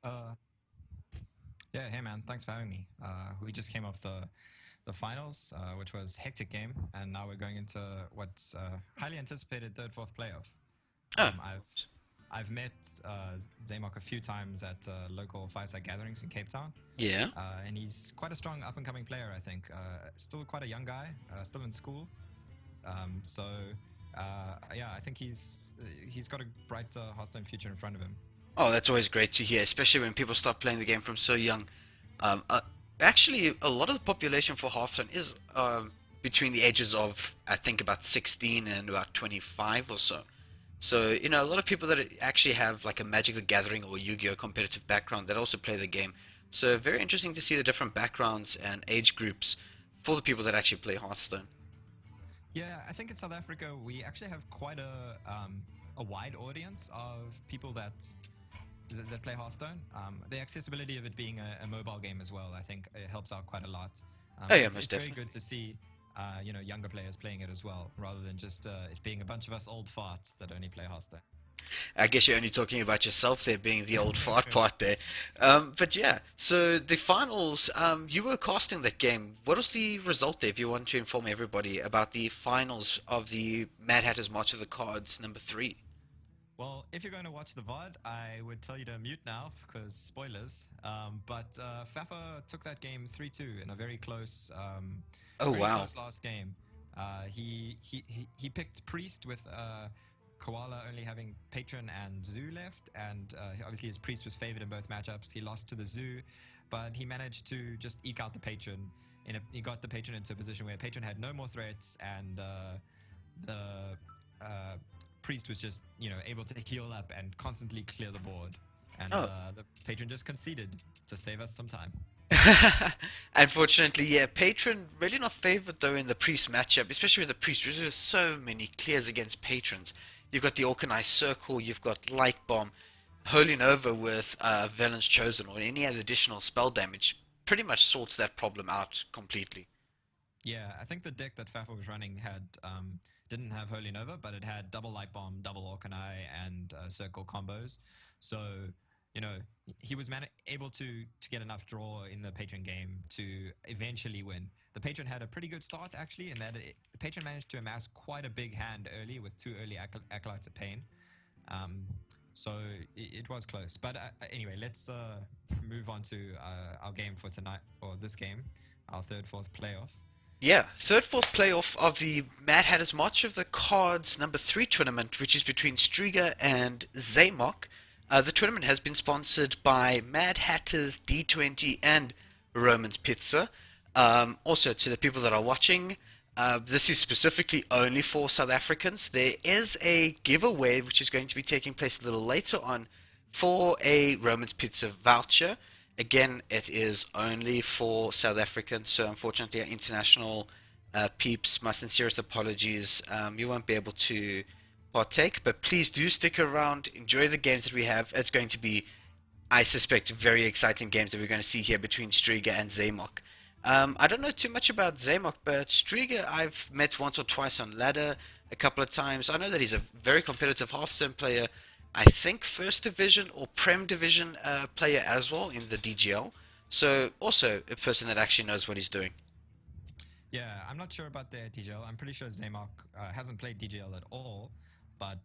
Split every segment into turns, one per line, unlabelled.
Uh, yeah, hey man, thanks for having me. We just came off the finals, which was hectic game, and now we're going into what's highly anticipated third, fourth playoff.
Oh,
I've met Zaymok a few times at local fireside gatherings in Cape Town,
yeah.
and he's quite a strong up and coming player. I think still quite a young guy, still in school. So yeah, I think he's got a bright Hearthstone future in front of him.
Oh, that's always great to hear, especially when people start playing the game from so young. Um, uh, Actually, a lot of the population for Hearthstone is between the ages of, I think, about 16 and about 25 or so. So, a lot of people that actually have like a Magic the Gathering or Yu-Gi-Oh competitive background that also play the game. So, very interesting to see the different backgrounds and age groups for the people that actually play Hearthstone.
Yeah, I think in South Africa we actually have quite a wide audience of people that play Hearthstone. The accessibility of it being a mobile game as well, I think it helps out quite a lot.
Oh
So
yeah,
it's
most
it's very
definitely.
good to see younger players playing it as well, rather than just it being a bunch of us old farts that only play Hearthstone.
I guess you're only talking about yourself there being the old fart part there. But yeah, so the finals, you were casting that game. What was the result there if you want to inform everybody about the finals of the Mad Hatter's March of the Cards number 3?
Well, if you're going to watch the VOD, I would tell you to mute now because spoilers. But Fafa took that game 3-2 in a
Oh
very
wow.
close last game. He picked Priest with Koala only having Patron and Zoo left, and obviously his Priest was favored in both matchups. He lost to the Zoo, but he managed to just eke out the Patron. He got the Patron into a position where Patron had no more threats, and the uh, Priest was just able to heal up and constantly clear the board, and
Oh.
the Patron just conceded to save us some time.
Unfortunately, yeah, Patron really not favored though in the Priest matchup, especially with the Priest. There's so many clears against Patrons. You've got the Organized Circle, you've got Light Bomb, Holy Nova with Velen's Chosen, or any other additional spell damage pretty much sorts that problem out completely.
Yeah, I think the deck that Fafa was running had didn't have Holy Nova, but it had double Light Bomb, double Orkanai, and Circle combos. So he was able to get enough draw in the Patron game to eventually win. The Patron had a pretty good start actually, in that the Patron managed to amass quite a big hand early with two early acolytes of pain. Um, so it was close. But anyway, let's move on to our game for tonight, or this game, our third, fourth playoff.
Yeah, third, fourth playoff of the Mad Hatter's March of the Cards number 3 tournament, which is between Striga and Zaymok. The tournament has been sponsored by Mad Hatters D20 and Roman's Pizza. Also, to the people that are watching, this is specifically only for South Africans. There is a giveaway which is going to be taking place a little later on for a Roman's Pizza voucher. Again, it is only for South Africans, so unfortunately, our international peeps, my sincerest apologies. You won't be able to partake, but please do stick around. Enjoy the games that we have. It's going to be, I suspect, very exciting games that we're going to see here between Striga and Zaymok. I don't know too much about Zaymok, but Striga I've met once or twice on ladder, a couple of times. I know that he's a very competitive Hearthstone player. I think First Division or Prem Division player as well in the DGL. So also a person that actually knows what he's doing.
Yeah, I'm not sure about the DGL. I'm pretty sure Zaymok hasn't played DGL at all. But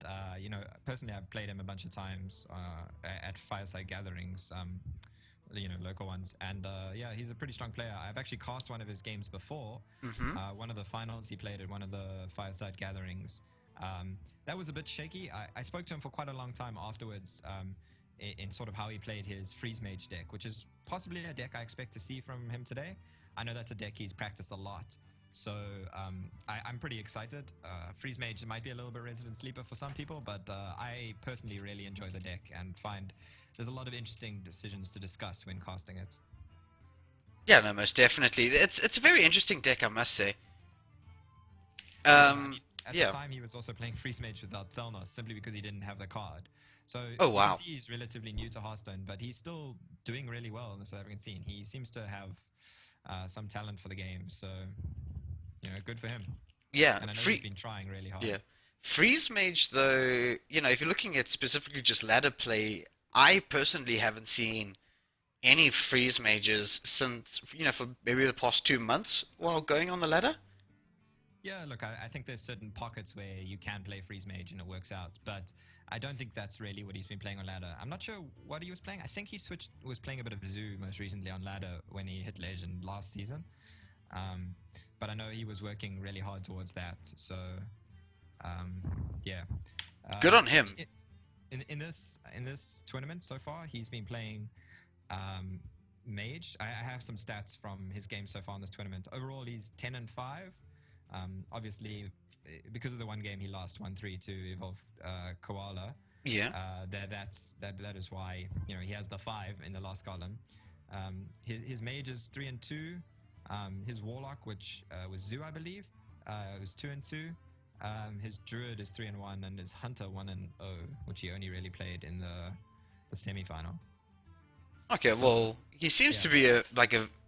personally, I've played him a bunch of times at fireside gatherings, local ones. And yeah, he's a pretty strong player. I've actually cast one of his games before.
Hmm.
One of the finals he played at one of the fireside gatherings. That was a bit shaky. I spoke to him for quite a long time afterwards. In sort of how he played his Freeze Mage deck, which is possibly a deck I expect to see from him today. I know that's a deck he's practiced a lot, so I'm pretty excited. Freeze Mage might be a little bit resident sleeper for some people, but I personally really enjoy the deck and find there's a lot of interesting decisions to discuss when casting it.
Yeah, no, most definitely. It's a very interesting deck, I must say.
Yeah, I
Um,
mean, at the
yeah.
time he was also playing Freeze Mage without Thelnos simply because he didn't have the card. So
Oh
you can
wow.
see he's relatively new to Hearthstone, but he's still doing really well in the South African scene. He seems to have some talent for the game, so good for him.
Yeah,
And I know he's
free.
been trying really hard.
Yeah. Freeze Mage, though, if you're looking at specifically just ladder play, I personally haven't seen any freeze mages since, for maybe the past 2 months while going on the ladder.
Yeah, look, I think there's certain pockets where you can play freeze mage and it works out, but I don't think that's really what he's been playing on ladder. I'm not sure what he was playing. I think he switched was playing a bit of zoo most recently on ladder when he hit legend last season. Um, but I know he was working really hard towards that. So um, yeah,
Good
uh,
on him.
in this tournament so far, he's been playing um, mage. I have some stats from his game so far in this tournament. Overall, he's 10-5. Obviously, because of the one game he lost 1-3 to Evolve Koala,
Yeah.
that is why he has the 5 in the last column. His mage is 3-2. His warlock, which was Zoo, I believe, was 2-2. His druid is 3-1, and his hunter 1-0, which he only really played in the semi-final.
Okay,
So
well, he seems
yeah,
to be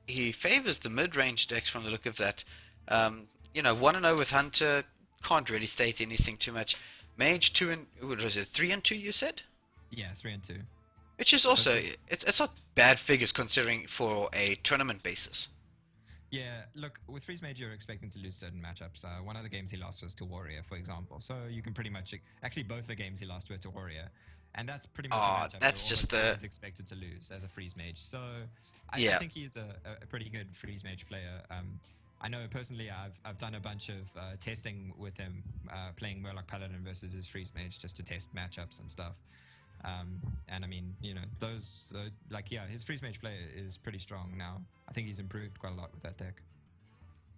he favors the mid-range decks from the look of that. 1-0 with Hunter, can't really state anything too much. Mage 2 and, what was it, 3-2 you said?
yeah, 3-2.
Which is also,
Mostly.
it's not bad figures considering for a tournament basis.
Yeah, look, with Freeze Mage, you're expecting to lose certain matchups. One of the games he lost was to Warrior, for example. So you can pretty much, actually, both the games he lost were to Warrior. And that's pretty much a
Oh,
matchup you're
that's just
almost
the,
always expected to lose as a Freeze Mage. So I
yeah.
think he's a pretty good Freeze Mage player. I know personally I've done a bunch of testing with him, playing Murloc Paladin versus his Freeze Mage just to test matchups and stuff. And I mean, those, yeah, his Freeze Mage play is pretty strong now. I think he's improved quite a lot with that deck.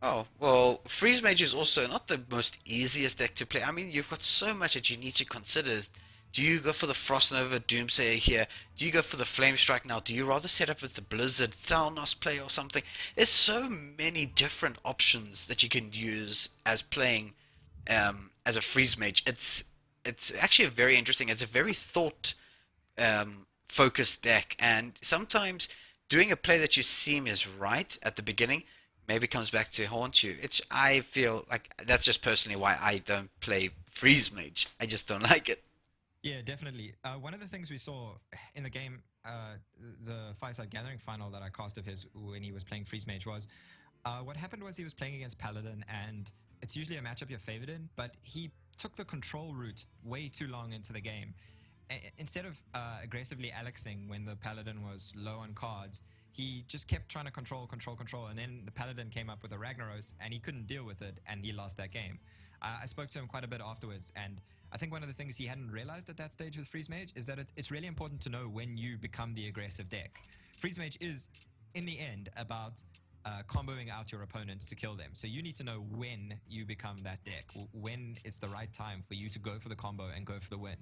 Oh, well, Freeze Mage is also not the most easiest deck to play. I mean, you've got so much that you need to consider. Do you go for the Frost Nova Doomsayer here? Do you go for the Flame Strike now? Do you rather set up with the Blizzard Thalnos play or something? There's so many different options that you can use as playing as a Freeze Mage. It's actually a very interesting. It's a very thought focused deck, and sometimes doing a play that you seem is right at the beginning maybe comes back to haunt you. It's I feel like that's just personally why I don't play Freeze Mage. I just don't like it.
Yeah, definitely. One of the things we saw in the game, the Fireside Gathering final that I cast of his when he was playing Freeze Mage was, what happened was he was playing against Paladin, and it's usually a matchup you're favored in, but he took the control route way too long into the game. Instead of aggressively Alexing when the Paladin was low on cards, he just kept trying to control, and then the Paladin came up with a Ragnaros, and he couldn't deal with it, and he lost that game. I spoke to him quite a bit afterwards, and I think one of the things he hadn't realized at that stage with Freeze Mage is that it's really important to know when you become the aggressive deck. Freeze Mage is, in the end, about comboing out your opponents to kill them. So you need to know when you become that deck, when it's the right time for you to go for the combo and go for the win.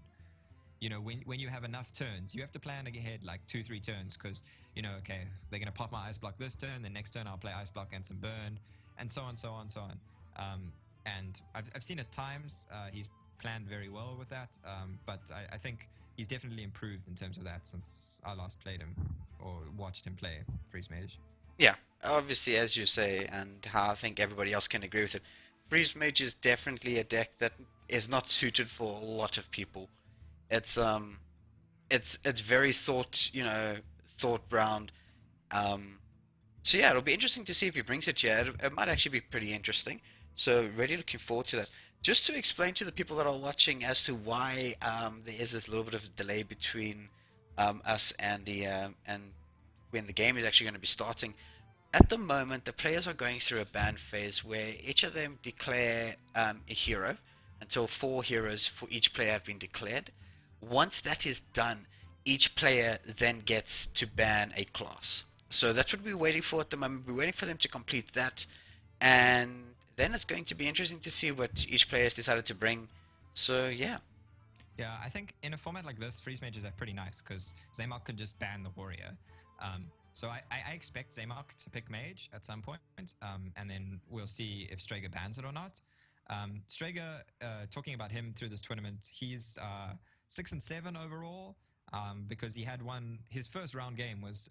When you have enough turns, you have to plan ahead like 2-3 turns because, okay, they're going to pop my Ice Block this turn, then next turn I'll play Ice Block and some Burn, and so on, so on, so on. And I've seen at times he's planned very well with that, but I think he's definitely improved in terms of that since I last played him or watched him play Freeze Mage.
Yeah, obviously, as you say, and how I think everybody else can agree with it, Freeze Mage is definitely a deck that is not suited for a lot of people. It's it's very thought round. Um, so yeah, it'll be interesting to see if he brings it here. It might actually be pretty interesting. So really looking forward to that. Just to explain to the people that are watching as to why there is this little bit of a delay between us and the and when the game is actually going to be starting. At the moment, the players are going through a ban phase where each of them declare a hero until 4 heroes for each player have been declared. Once that is done, each player then gets to ban a class. So that's what we're waiting for at the moment. We're waiting for them to complete that, and then it's going to be interesting to see what each player has decided to bring. So yeah,
Yeah, I think in a format like this, Freeze Mages are pretty nice because Zaymok can just ban the Warrior. So I expect Zaymok to pick Mage at some point, and then we'll see if Strega bans it or not. Strega, talking about him through this tournament, he's 6-7 overall because he had his first round game was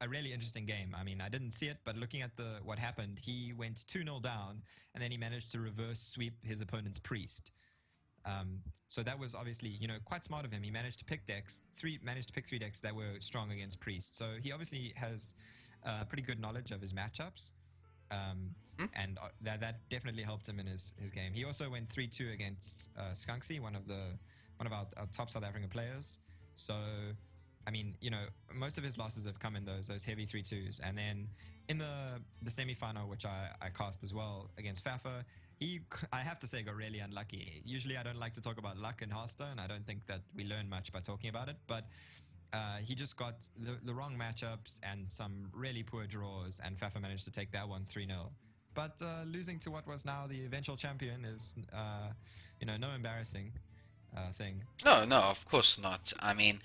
a really interesting game. I mean, I didn't see it, but looking at what happened, he went 2-0 down, and then he managed to reverse sweep his opponent's priest. So that was obviously, quite smart of him. He managed to pick three decks that were strong against Priest. So he obviously has pretty good knowledge of his matchups.
Hmm?
And that definitely helped him in his game. He also went 3-2 against Skunksy, one of our top South African players. So, I mean, most of his losses have come in those heavy 3-2s. And then in the semi-final, which I cast as well against Fafa, I have to say, got really unlucky. Usually I don't like to talk about luck in Hearthstone. I don't think that we learn much by talking about it. But he just got the wrong matchups and some really poor draws, and Fafa managed to take that one 3-0. But losing to what was now the eventual champion is, no embarrassing thing.
No, no, of course not. I mean,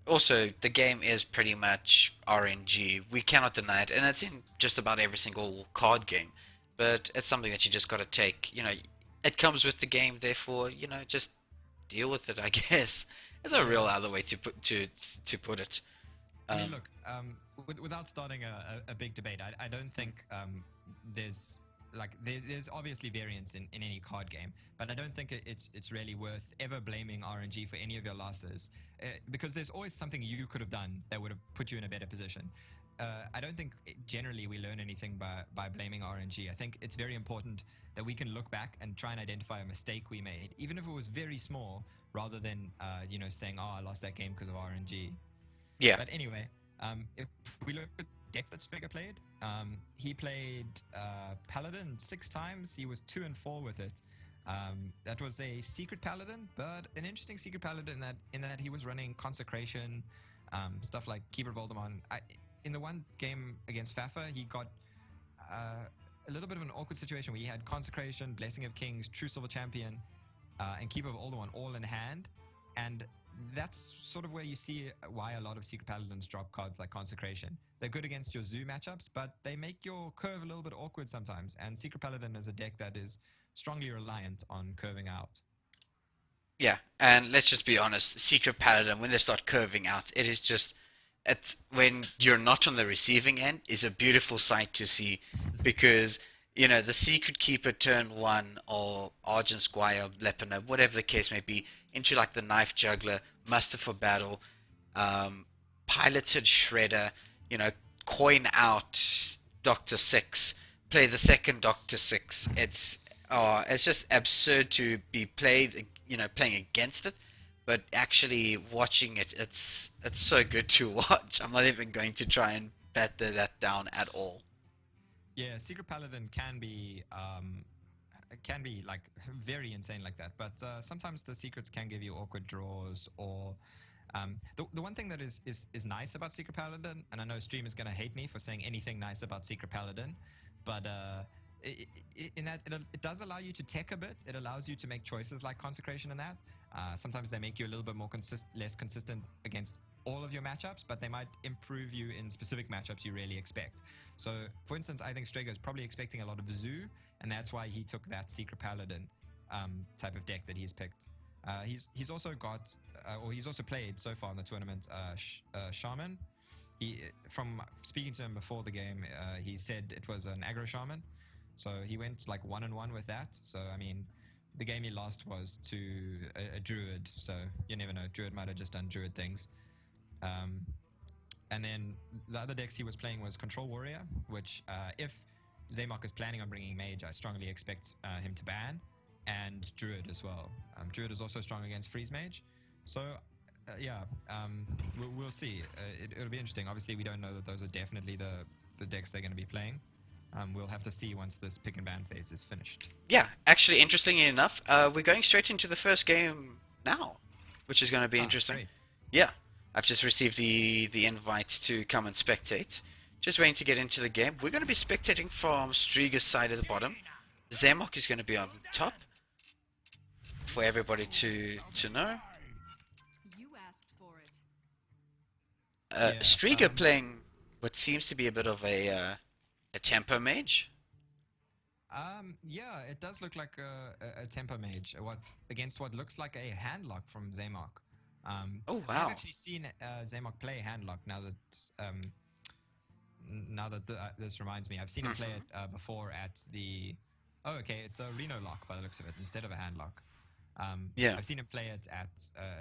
also, the game is pretty much RNG. We cannot deny it, and it's in just about every single card game. But it's something that you just got to take. It comes with the game. Therefore, just deal with it. I guess there's a real
Yeah.
other way to put it.
I mean,
Um,
look, without starting a big debate, I don't think there's there's obviously variance in any card game, but I don't think it's really worth ever blaming RNG for any of your losses, because there's always something you could have done that would have put you in a better position. I don't think generally we learn anything by blaming RNG. I think it's very important that we can look back and try and identify a mistake we made, even if it was very small, rather than saying, "Oh, I lost that game because of RNG."
yeah,
But anyway, if we look at decks that Strega played, he played Paladin 6 times. He was 2-4 with it. That was a secret Paladin, but an interesting secret Paladin in that he was running Consecration, stuff like Keeper of Voldemort. In the one game against Fafa, he got a little bit of an awkward situation where he had Consecration, Blessing of Kings, True Silver Champion, and Keeper of Alderaan all in hand. And that's sort of where you see why a lot of Secret Paladins drop cards like Consecration. They're good against your Zoo matchups, but they make your curve a little bit awkward sometimes. And Secret Paladin is a deck that is strongly reliant on curving out.
yeah. And let's just be honest. Secret Paladin, when they start curving out, it's when you're not on the receiving end, is a beautiful sight to see, because the Secret Keeper turn one, or Argent Squire, Lepina, whatever the case may be, into like the Knife Juggler, Muster for Battle, um, Piloted Shredder, you know, coin out Doctor Six, play the second Doctor Six. It's just absurd to be played, playing against it. But actually watching it, it's so good to watch. I'm not even going to try and bat that down at all.
Yeah, Secret Paladin can be like very insane like that. But sometimes the secrets can give you awkward draws, or the one thing that is nice about Secret Paladin, and I know Stream is gonna hate me for saying anything nice about Secret Paladin, but in that it does allow you to tech a bit. It allows you to make choices like Consecration and that. Sometimes they make you a little bit less consistent against all of your matchups, but they might improve you in specific matchups you really expect. So, for instance, I think Strega is probably expecting a lot of Zoo, and that's why he took that Secret Paladin type of deck that he's picked. He's also got, or he's also played so far in the tournament, Shaman. From speaking to him before the game, he said it was an aggro Shaman, so he went like 1-1 with that. So I mean, the game he lost was to a Druid, so you never know. Druid might have just done Druid things. Um, and then the other decks he was playing was Control Warrior, which if Zaymok is planning on bringing Mage, I strongly expect him to ban, and Druid as well. Druid is also strong against Freeze Mage. So, yeah, we'll see. It'll be interesting. Obviously, we don't know that those are definitely the decks they're going to be playing. We'll have to see once this pick and ban phase is finished.
Yeah, actually, interestingly enough, we're going straight into the first game now, which is going to be interesting.
Great.
Yeah, I've just received the invite to come and spectate. Just waiting to get into the game. We're going to be spectating from Strega's side at the bottom. Zaymok is going to be on top for everybody to know.
You asked for it.
Yeah,
Strega playing what seems to be a bit of a tempo mage.
Yeah, it does look like a tempo mage. Against what looks like a handlock from Zaymok.
Oh
I've
wow!
actually seen Zaymok play handlock now that this reminds me. I've seen him play it before at the. Oh, okay, it's a Reno lock by the looks of it instead of a handlock.
Yeah.
I've seen him play it at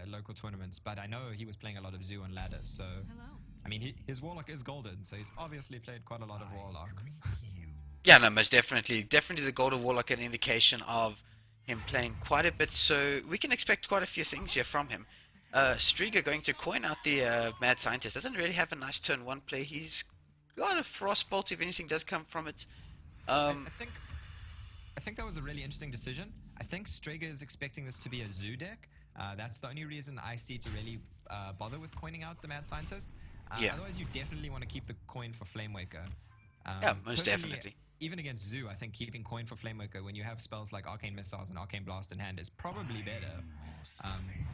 local tournaments, but I know he was playing a lot of Zoo on ladder. So,
Hello.
I mean, his Warlock is golden, so he's obviously played quite a lot of Warlock.
Yeah, no, most definitely. Definitely the Golden Warlock an indication of him playing quite a bit, so we can expect quite a few things here from him. Strega going to coin out the Mad Scientist. Doesn't really have a nice turn 1 play. He's got a Frostbolt if anything does come from it.
I think that was a really interesting decision. I think Strega is expecting this to be a Zoo deck. That's the only reason I see to really bother with coining out the Mad Scientist.
Yeah.
Otherwise, you definitely want to keep the coin for Flamewaker.
Yeah, most
Personally,
definitely.
Even against Zoo, I think keeping coin for Flamewaker when you have spells like Arcane Missiles and Arcane Blast in hand is probably better.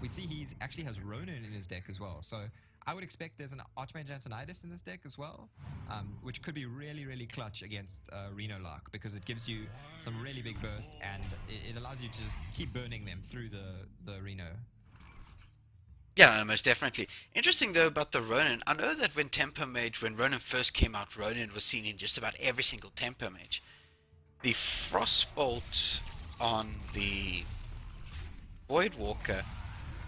We see he actually has Ronin in his deck as well, so I would expect there's an Archmage Antonidas in this deck as well, which could be really, really clutch against Reno Lark because it gives you some really big burst and it allows you to just keep burning them through the Reno.
Yeah, no, most definitely. Interesting though about the Ronin. I know that when Ronin first came out, Ronin was seen in just about every single Tempo Mage. The Frostbolt on the Voidwalker,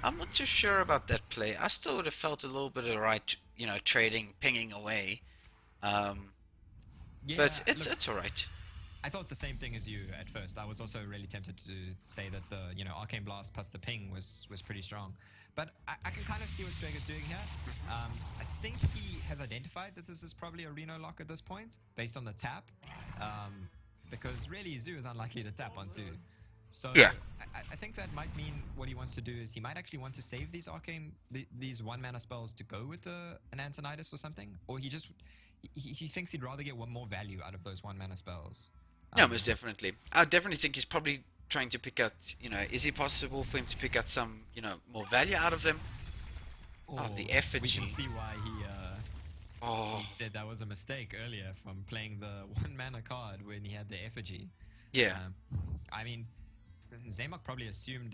I'm not too sure about that play. I still would have felt a little bit of right, trading, pinging away.
Yeah,
But
look,
it's alright.
I thought the same thing as you at first. I was also really tempted to say that the Arcane Blast plus the ping was pretty strong. But I can kind of see what Strega's doing here. I think he has identified that this is probably a Reno lock at this point, based on the tap. Because really Zoo is unlikely to tap on 2. So
Yeah.
I think that might mean what he wants to do is he might actually want to save these these 1-mana spells to go with an Antonidas or something. Or he thinks he'd rather get more value out of those 1-mana spells.
Yeah, most definitely. I definitely think he's probably trying to pick out, is it possible for him to pick out some, more value out of them? Oh, the effigy.
We can see why
Oh,
he said that was a mistake earlier from playing the 1-mana card when he had the effigy.
yeah.
I mean, Zaymok probably assumed,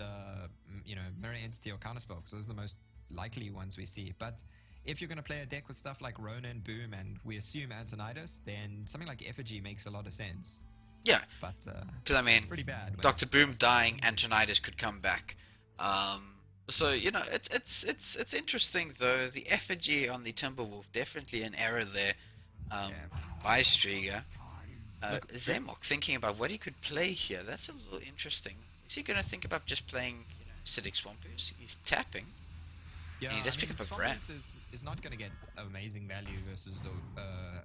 Mirror Entity or Counterspell, because those are the most likely ones we see. But if you're going to play a deck with stuff like Ronin, Boom, and we assume Antonidas, then something like effigy makes a lot of sense.
Yeah,
But
because I mean,
it's pretty bad.
Dr. Boom dying, Antonidas could come back. So it's interesting though. The effigy on the Timberwolf, definitely an error there. By Strega. Zaymok thinking about what he could play here. That's a little interesting. Is he going to think about just playing, Acidic Swampers? He's tapping.
Yeah,
and he does pick up a Brand.
Swampers is not going to get amazing value versus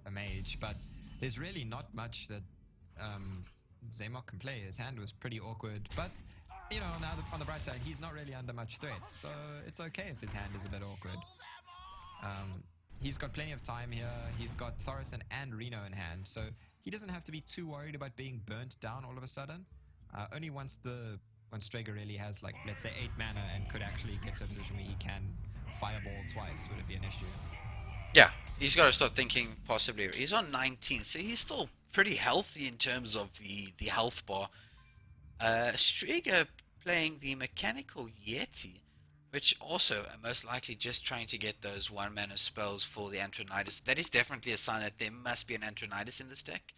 a mage, but there's really not much that Zaymok can play. His hand was pretty awkward, but now on the bright side, he's not really under much threat, so it's okay if his hand is a bit awkward. He's got plenty of time here. He's got Thorison and Reno in hand, so he doesn't have to be too worried about being burnt down all of a sudden. Only once Strega really has, like, let's say 8 mana and could actually get to a position where he can fireball twice would it be an issue.
Yeah, he's got to start thinking possibly. He's on 19, so he's still pretty healthy in terms of the health bar. Strega playing the Mechanical Yeti, which also most likely just trying to get those 1-mana spells for the Antonidas. That is definitely a sign that there must be an Antonidas in this deck.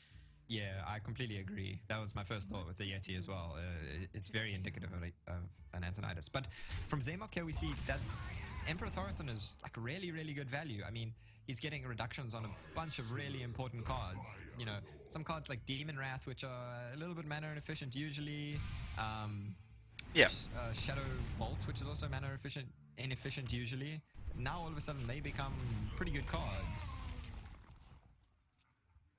Yeah, I completely agree. That was my first thought with the Yeti as well. It's very indicative of an Antonidas. But from Zaymok here we see that Emperor Thorison is like really, really good value. I mean, he's getting reductions on a bunch of really important cards. Some cards like Demon Wrath, which are a little bit mana inefficient usually. Shadow Bolt, which is also mana inefficient usually. Now all of a sudden they become pretty good cards.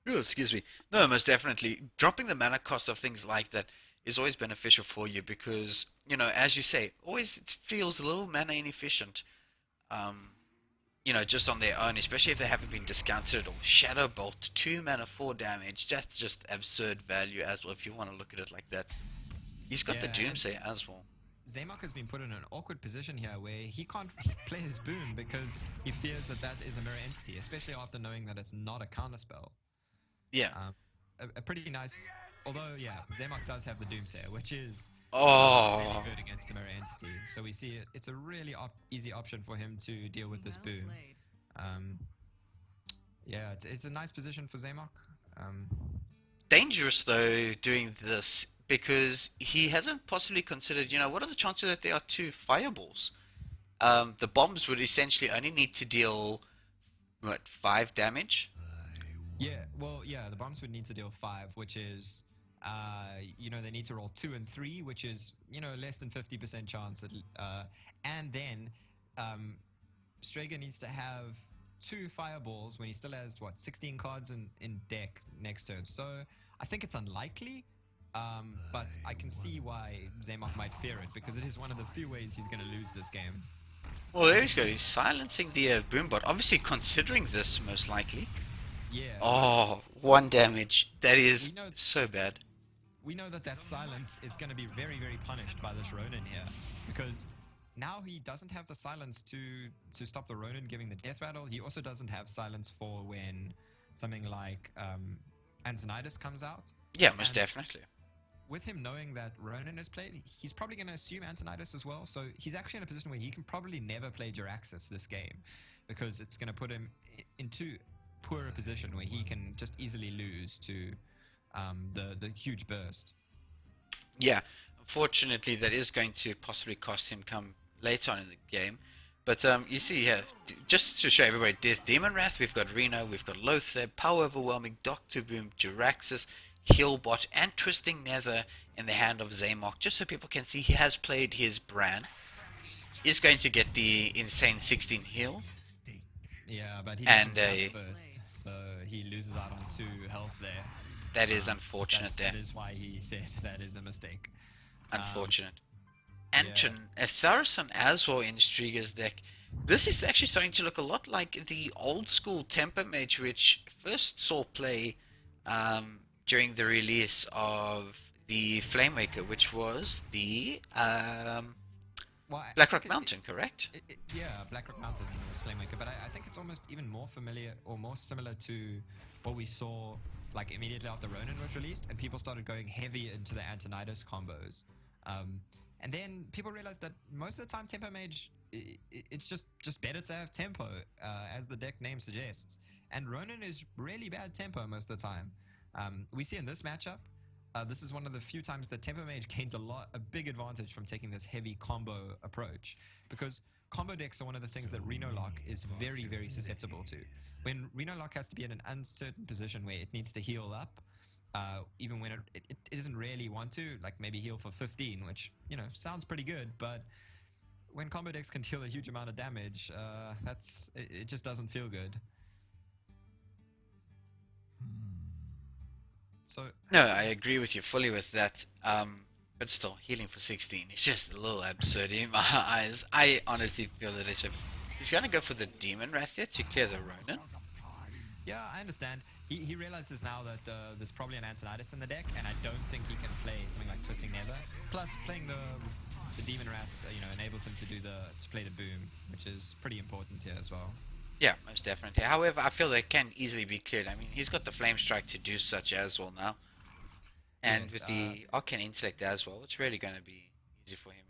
Oh, excuse me. No, most definitely. Dropping the mana cost of things like that is always beneficial for you because, as you say, always it feels a little mana inefficient. Just on their own, especially if they haven't been discounted or Shadow Bolt, 2 mana, 4 damage. That's just absurd value as well if you want to look at it like that. He's got the Doomsday as well.
Zaymok has been put in an awkward position here where he can't play his Boom because he fears that is a Mirror Entity, especially after knowing that it's not a counterspell.
Yeah.
A pretty nice... Although, yeah, Zaymok does have the Doomsayer, which is really good against the Mirror Entity. So we see it's a really easy option for him to deal with this Boom. It's a nice position for Zaymok.
Dangerous, though, doing this because he hasn't possibly considered, what are the chances that there are two fireballs? The bombs would essentially only need to deal, what, 5 damage?
Yeah, well, yeah, the bombs would need to deal 5, which is, they need to roll 2 and 3, which is, less than 50% chance. And then Strega needs to have 2 fireballs when he still has, 16 cards in deck next turn. So I think it's unlikely, but I can see why Zaymok might fear it, because it is one of the few ways he's going to lose this game.
Well, there you go. He's silencing the boombot. Obviously, considering this, most likely.
Yeah.
Oh, 1 damage. That is
We know-
so bad.
We know that silence is going to be very, very punished by this Ronin here, because now he doesn't have the silence to stop the Ronin giving the death rattle. He also doesn't have silence for when something like Antonidas comes out.
Yeah, most
And
definitely.
with him knowing that Ronin is played, he's probably going to assume Antonidas as well. So he's actually in a position where he can probably never play Jiraxis this game, because it's going to put him into poorer position where he can just easily lose to the huge burst.
Yeah, unfortunately, that is going to possibly cost him come later on in the game. But you see here, just to show everybody, there's Demon Wrath, we've got Reno, we've got Lothar, Power Overwhelming, Doctor Boom, Jiraxis, Healbot, and Twisting Nether in the hand of Zaymok, just so people can see he has played his Bran. Is going to get the insane 16 heal.
Yeah, but he
And
doesn't jump first, so he loses out on 2 health there.
That is unfortunate there.
That is why he said that is a mistake.
Unfortunate. Anton, Tharasan as well in StregaZA's deck. This is actually starting to look a lot like the old school Tempo Mage, which first saw play during the release of the Flamemaker, which was the Blackrock Mountain, correct?
Yeah, Blackrock Mountain was Flamemaker, but I think it's almost even more familiar or more similar to what we saw like immediately after Ronin was released, and people started going heavy into the Antonidas combos. And then people realized that most of the time Tempo Mage, it's just better to have tempo, as the deck name suggests. And Ronin is really bad tempo most of the time. We see in this matchup, this is one of the few times that Tempo Mage gains a big advantage from taking this heavy combo approach, because combo decks are one of the things that Reno Lock is very, very susceptible to. When Reno Lock has to be in an uncertain position where it needs to heal up, even when it doesn't really want to, like maybe heal for 15, which, sounds pretty good, but when combo decks can deal a huge amount of damage, it just doesn't feel good. So
No, I agree with you fully with that. But still, healing for 16 is just a little absurd in my eyes. I honestly feel that he's going to go for the Demon Wrath here to clear the Ronin.
yeah, I understand. He realizes now that there's probably an Antonidas in the deck, and I don't think he can play something like Twisting Nether. Plus, playing the Demon Wrath, enables him to play the Boom, which is pretty important here as well.
Yeah, most definitely. However, I feel that it can easily be cleared. I mean, he's got the Flame Strike to do such as well now. And
Yes,
with the Arcane Intellect as well, it's really going to be easy for him.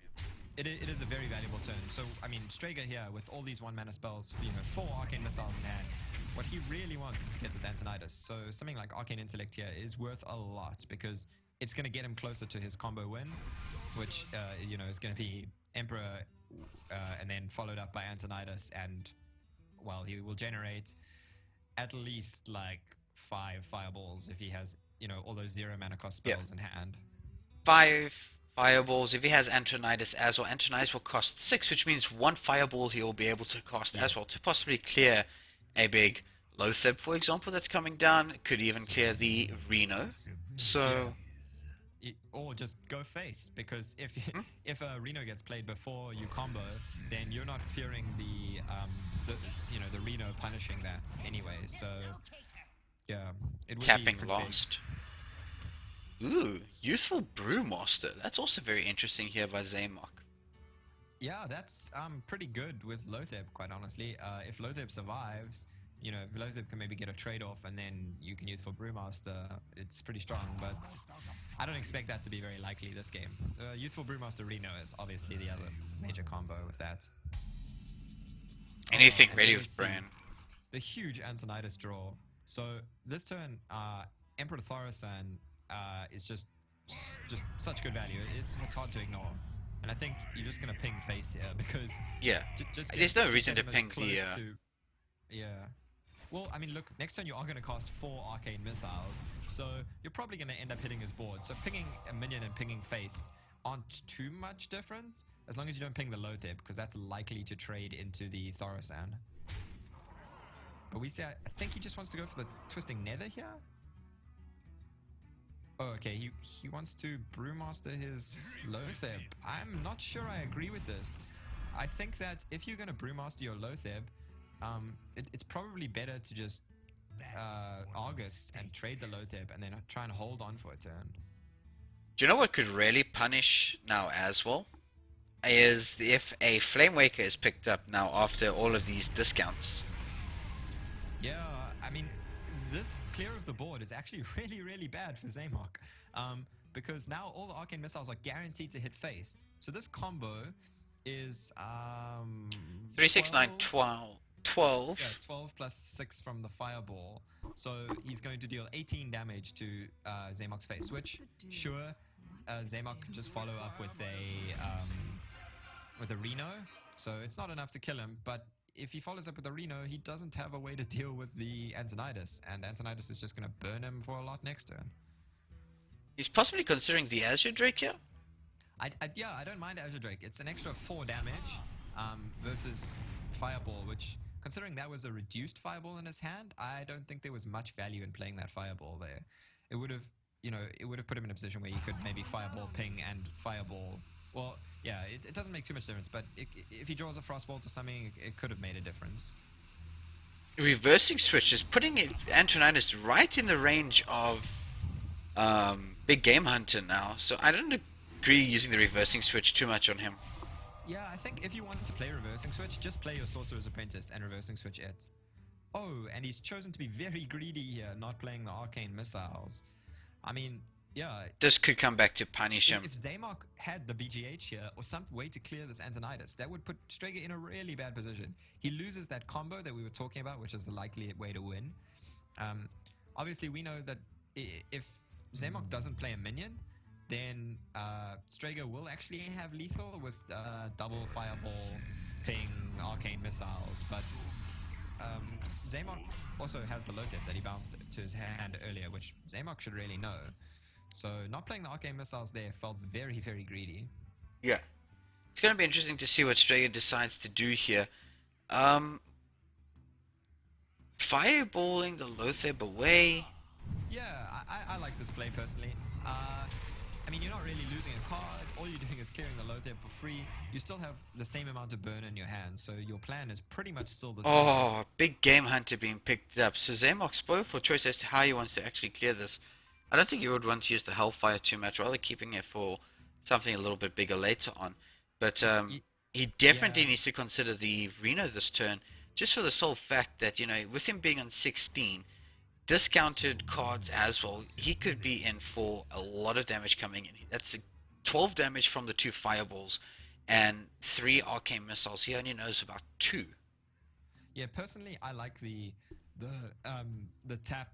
It is a very valuable turn. So, I mean, Strega here, with all these 1-mana spells, 4 Arcane Missiles in hand, what he really wants is to get this Antonidas. So something like Arcane Intellect here is worth a lot, because it's going to get him closer to his combo win, which, is going to be Emperor, and then followed up by Antonidas, and, well, he will generate at least, 5 fireballs if he has, all those 0-mana cost spells in hand.
5 fireballs. If he has Antonidas as well, Antonidas will cost 6, which means 1 fireball he'll be able to cast as well to possibly clear a big Lothar, for example, that's coming down. Could even clear the Reno. So,
Or just go face, because if a Reno gets played before you combo, then you're not fearing the Reno punishing that anyway. So yeah, it would
tapping
be
last. Ooh, Youthful Brewmaster. That's also very interesting here by Zaymok.
Yeah, that's pretty good with Lothar, quite honestly. If Lothar survives, if Lothar can maybe get a trade-off and then you can use for Brewmaster, it's pretty strong, but I don't expect that to be very likely this game. Youthful Brewmaster Reno is obviously the other major combo with that.
Anything
And
ready
then we
with
see
Bran.
The huge Antonidas draw. So this turn, Emperor Tharasan is just just such good value. It's hard to ignore. And I think you're just gonna ping face here because
Yeah.
just
There's no
just
reason
get
to
him as
ping
close
the.
to, yeah. Well, I mean, look, next turn you are going to cast 4 arcane missiles, so you're probably going to end up hitting his board. So pinging a minion and pinging face aren't too much different, as long as you don't ping the Loatheb, because that's likely to trade into the Thorosan. But we see, I think he just wants to go for the Twisting Nether here. Oh, okay, he wants to Brewmaster his Loatheb. I'm not sure I agree with this. I think that if you're going to Brewmaster your Loatheb, it's probably better to just Argus and trade the Loatheb and then try and hold on for a turn.
Do you know what could really punish now as well? Is if a Flame Waker is picked up now after all of these discounts.
Yeah, I mean, this clear of the board is actually really, really bad for Zaymok. Because now all the Arcane Missiles are guaranteed to hit face. So this combo is
3, 6, 9, 12.
Yeah, 12 plus 6 from the Fireball. So he's going to deal 18 damage to Zaymok's face, which, sure, Zaymok can just follow up with a Reno. So it's not enough to kill him, but if he follows up with a Reno, he doesn't have a way to deal with the Antonidas, and Antonidas is just going to burn him for a lot next turn.
He's possibly considering the Azure Drake here?
Yeah, I don't mind Azure Drake. It's an extra 4 damage versus Fireball, which, considering that was a reduced Fireball in his hand, I don't think there was much value in playing that Fireball there. It would have, it would have put him in a position where he could maybe Fireball ping and Fireball. Well, yeah, it doesn't make too much difference, but if he draws a Frostbolt or something, it could have made a difference.
Reversing Switch is putting Antonidas right in the range of Big Game Hunter now, so I don't agree using the Reversing Switch too much on him.
Yeah, I think if you want to play Reversing Switch, just play your Sorcerer's Apprentice and Reversing Switch it. Oh, and he's chosen to be very greedy here, not playing the Arcane Missiles. I mean, yeah.
This could come back to punish him.
If Zaymok had the BGH here, or some way to clear this Antonidas, that would put Strega in a really bad position. He loses that combo that we were talking about, which is the likely way to win. Obviously, we know that if Zaymok doesn't play a minion, then Strega will actually have lethal with double Fireball, ping, Arcane Missiles, but Zaymok also has the Loatheb that he bounced to his hand earlier, which Zaymok should really know. So not playing the Arcane Missiles there felt very, very greedy.
Yeah. It's going to be interesting to see what Strega decides to do here. Fireballing the Loatheb away.
Yeah, I like this play personally. I mean, you're not really losing a card. All you're doing is clearing the Loatheb for free. You still have the same amount of burn in your hand, so your plan is pretty much still the same.
Oh, Big Game Hunter being picked up. So Zaymok spoiled for choice as to how he wants to actually clear this. I don't think he would want to use the Hellfire too much, rather keeping it for something a little bit bigger later on. But he definitely needs to consider the Reno this turn, just for the sole fact that, with him being on 16, discounted cards as well, he could be in for a lot of damage coming in. That's 12 damage from the 2 Fireballs and 3 Arcane Missiles. He only knows about 2.
Yeah, personally, I like the tap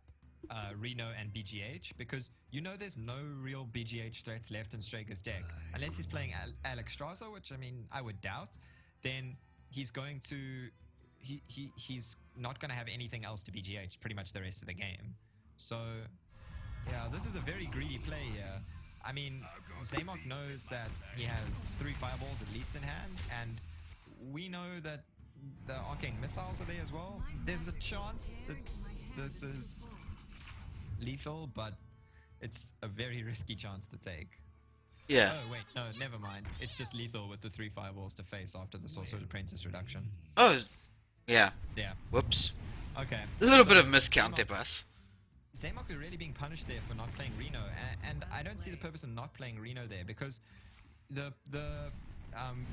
Reno and BGH, because there's no real BGH threats left in Strega's deck. Unless he's playing StregaZA, which, I mean, I would doubt, then he's going to... He's not going to have anything else to BGH pretty much the rest of the game. So, yeah, this is a very greedy play here. I mean, Zaymok knows that he has 3 Fireballs at least in hand, and we know that the Arcane Missiles are there as well. There's a chance that this is lethal, but it's a very risky chance to take.
Yeah.
Oh, wait, no, never mind. It's just lethal with the 3 Fireballs to face after the Sorcerer's Apprentice reduction.
Oh, yeah.
Yeah.
Whoops.
Okay.
A little bit of miscount there, boss.
Zaymok is really being punished there for not playing Reno, and I don't see the purpose in not playing Reno there, because the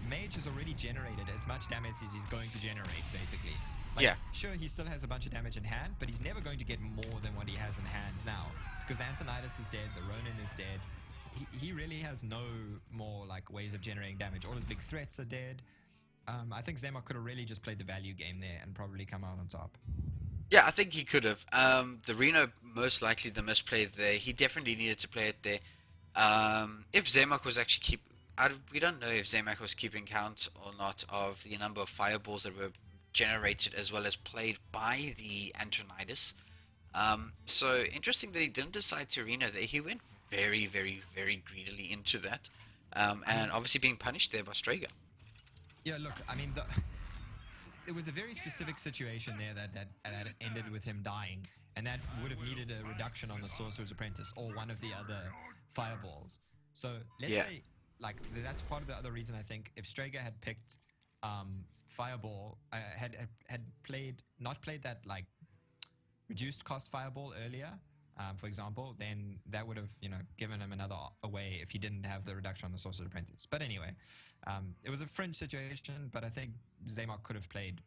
mage has already generated as much damage as he's going to generate, basically. Sure, he still has a bunch of damage in hand, but he's never going to get more than what he has in hand now, because the Antonidas is dead, the Ronin is dead. He really has no more ways of generating damage. All his big threats are dead. I think Zaymok could have really just played the value game there and probably come out on top.
Yeah, I think he could have. The Reno, most likely the misplay there. He definitely needed to play it there. If Zaymok was actually we don't know if Zaymok was keeping count or not of the number of fireballs that were generated as well as played by the Antonidas. So interesting that he didn't decide to arena there. He went very, very, very greedily into that, and obviously being punished there by Strega.
Yeah, look, I mean, it was a very specific situation there that ended with him dying, and that would have needed a reduction on the Sorcerer's Apprentice or one of the other fireballs. So let's
Yeah.
say, like, that's part of the other reason I think if Strega had picked Fireball, had not played that like reduced cost Fireball earlier, for example, then that would have, given him another away if he didn't have the reduction on the Sorcerer's Apprentice. But anyway, it was a fringe situation, but I think Zaymok could have played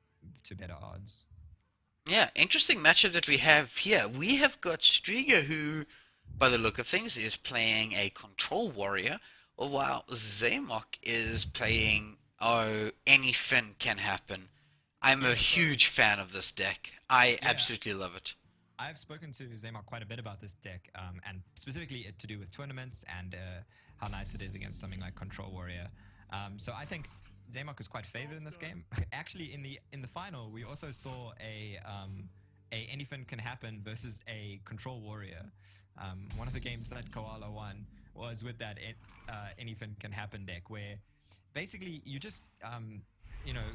to better odds.
Yeah, interesting matchup that we have here. We have got Strega, who, by the look of things, is playing a control warrior, while Zaymok is playing, oh, anything can happen. I'm a
Yeah, so
huge fan of this deck. I
yeah,
absolutely love it.
I've spoken to Zaymok quite a bit about this deck, and specifically it to do with tournaments and how nice it is against something like Control Warrior. So I think Zaymok is quite favored in this game. Actually, in the final, we also saw a anything can happen versus a Control Warrior. One of the games that Koala won was with that anything can happen deck, where basically you just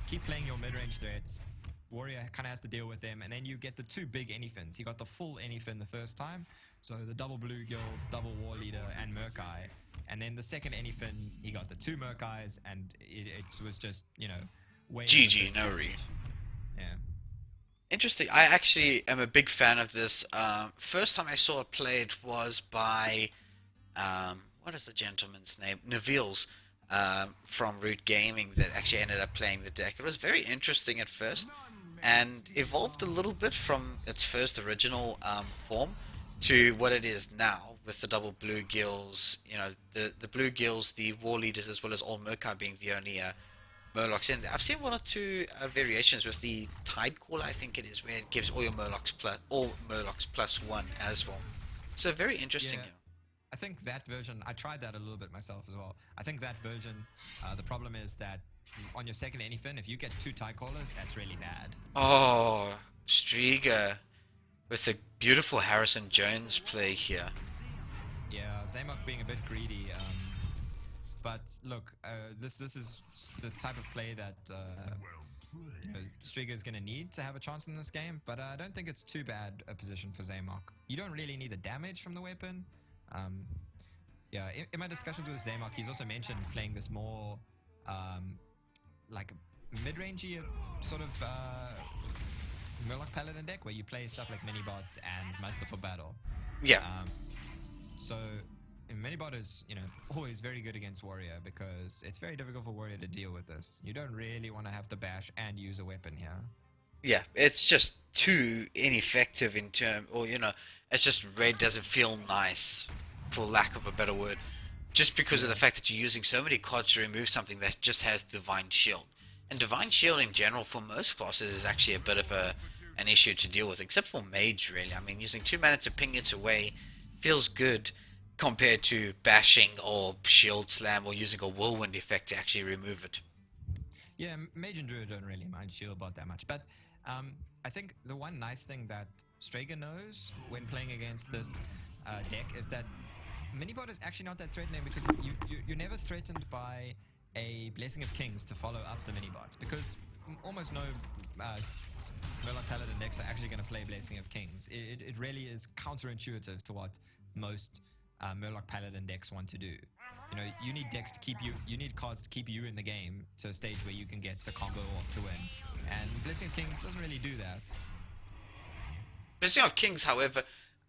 keep playing your mid-range threats. Warrior kind of has to deal with them, and then you get the two big anyfins. He got the full anyfin the first time, so the double bluegill, double war leader, and Murkai. And then the second anyfin, he got the two Murkais, and it was just, way
GG, no re.
Yeah.
Interesting. I actually am a big fan of this. First time I saw it played was by, what is the gentleman's name? Navil's. From Root Gaming that actually ended up playing the deck. It was very interesting at first and evolved a little bit from its first original form to what it is now with the double bluegills, the bluegills, the war leaders, as well as all Murkai being the only Murlocs in there. I've seen one or two variations with the Tide Call, I think it is, where it gives all Murlocs plus one as well. So very interesting.
Yeah. I think that version, I tried that a little bit myself as well. I think that version, the problem is that on your second anyfin, if you get two tie callers, that's really bad.
Oh, Strega with a beautiful Harrison Jones play here.
Yeah, Zaymok being a bit greedy. But look, this is the type of play that Strega is going to need to have a chance in this game. But I don't think it's too bad a position for Zaymok. You don't really need the damage from the weapon. Yeah, in my discussions with Zaymok, he's also mentioned playing this more like mid-rangey sort of Murloc Paladin deck where you play stuff like Minibot and Master for Battle.
Yeah.
So Minibot is, always very good against Warrior because it's very difficult for Warrior to deal with this. You don't really want to have to bash and use a weapon here.
Yeah, it's just too ineffective it's just red doesn't feel nice, for lack of a better word, just because of the fact that you're using so many cards to remove something that just has Divine Shield. And Divine Shield in general for most classes is actually a bit of an issue to deal with, except for Mage really. I mean, using 2 mana to ping it away feels good compared to bashing or Shield Slam or using a Whirlwind effect to actually remove it.
Yeah, Mage and Druid don't really mind Shieldbot that much, but I think the one nice thing that Strega knows when playing against this deck is that Minibot is actually not that threatening because you're never threatened by a Blessing of Kings to follow up the Minibots because almost no Murloc Paladin decks are actually going to play Blessing of Kings. It really is counterintuitive to what most Murloc Paladin decks want to do. You need decks to keep you need cards to keep you in the game to a stage where you can get to combo off to win. And Blessing of Kings doesn't really do that.
Blessing of Kings, however,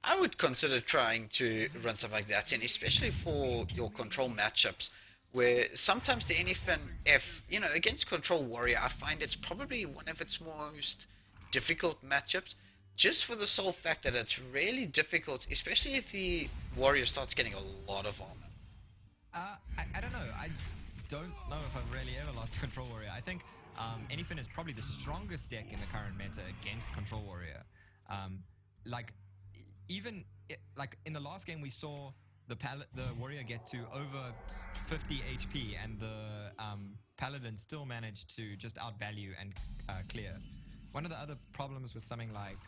I would consider trying to run something like that in, especially for your control matchups, where sometimes the anyfin against Control Warrior, I find it's probably one of its most difficult matchups, just for the sole fact that it's really difficult, especially if the Warrior starts getting a lot of armor.
I don't know. I don't know if I've really ever lost to Control Warrior. I think anyfin is probably the strongest deck in the current meta against Control Warrior. Even in the last game we saw the warrior get to over 50 HP, and the paladin still managed to just outvalue and clear. One of the other problems with something like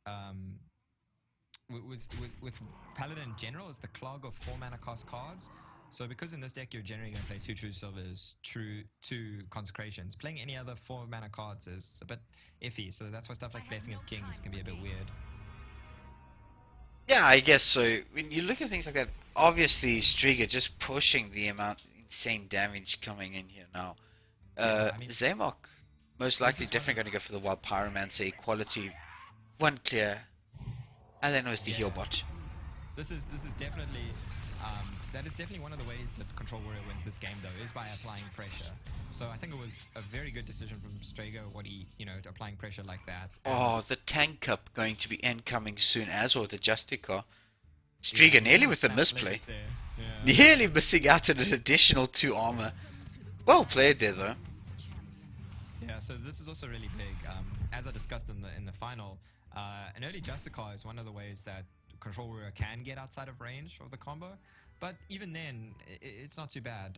um, with paladin in general is the clog of 4 mana cost cards. So because in this deck you're generally going to play 2 True Silvers, 2 Consecrations, playing any other 4 mana cards is a bit iffy. So that's why stuff like Blessing of Kings can be a bit weird.
Yeah, I guess so. When you look at things like that, obviously Striga just pushing the amount insane damage coming in here now.
Yeah, I mean,
Zaymok most likely definitely going to go for the Wild Pyromancer equality, 1 clear, and then it was the heal bot.
This is definitely that is definitely one of the ways that Control Warrior wins this game, though, is by applying pressure. So I think it was a very good decision from Strega, what he, applying pressure like that.
Oh, the Tank Cup going to be incoming soon, as well, the Justica. Striga nearly with the misplay.
Yeah.
Nearly missing out on an additional 2 armor. Well played there, though.
Yeah, so this is also really big. As I discussed in the final, an early Justicar is one of the ways that Control Warrior can get outside of range of the combo, but even then, it's not too bad.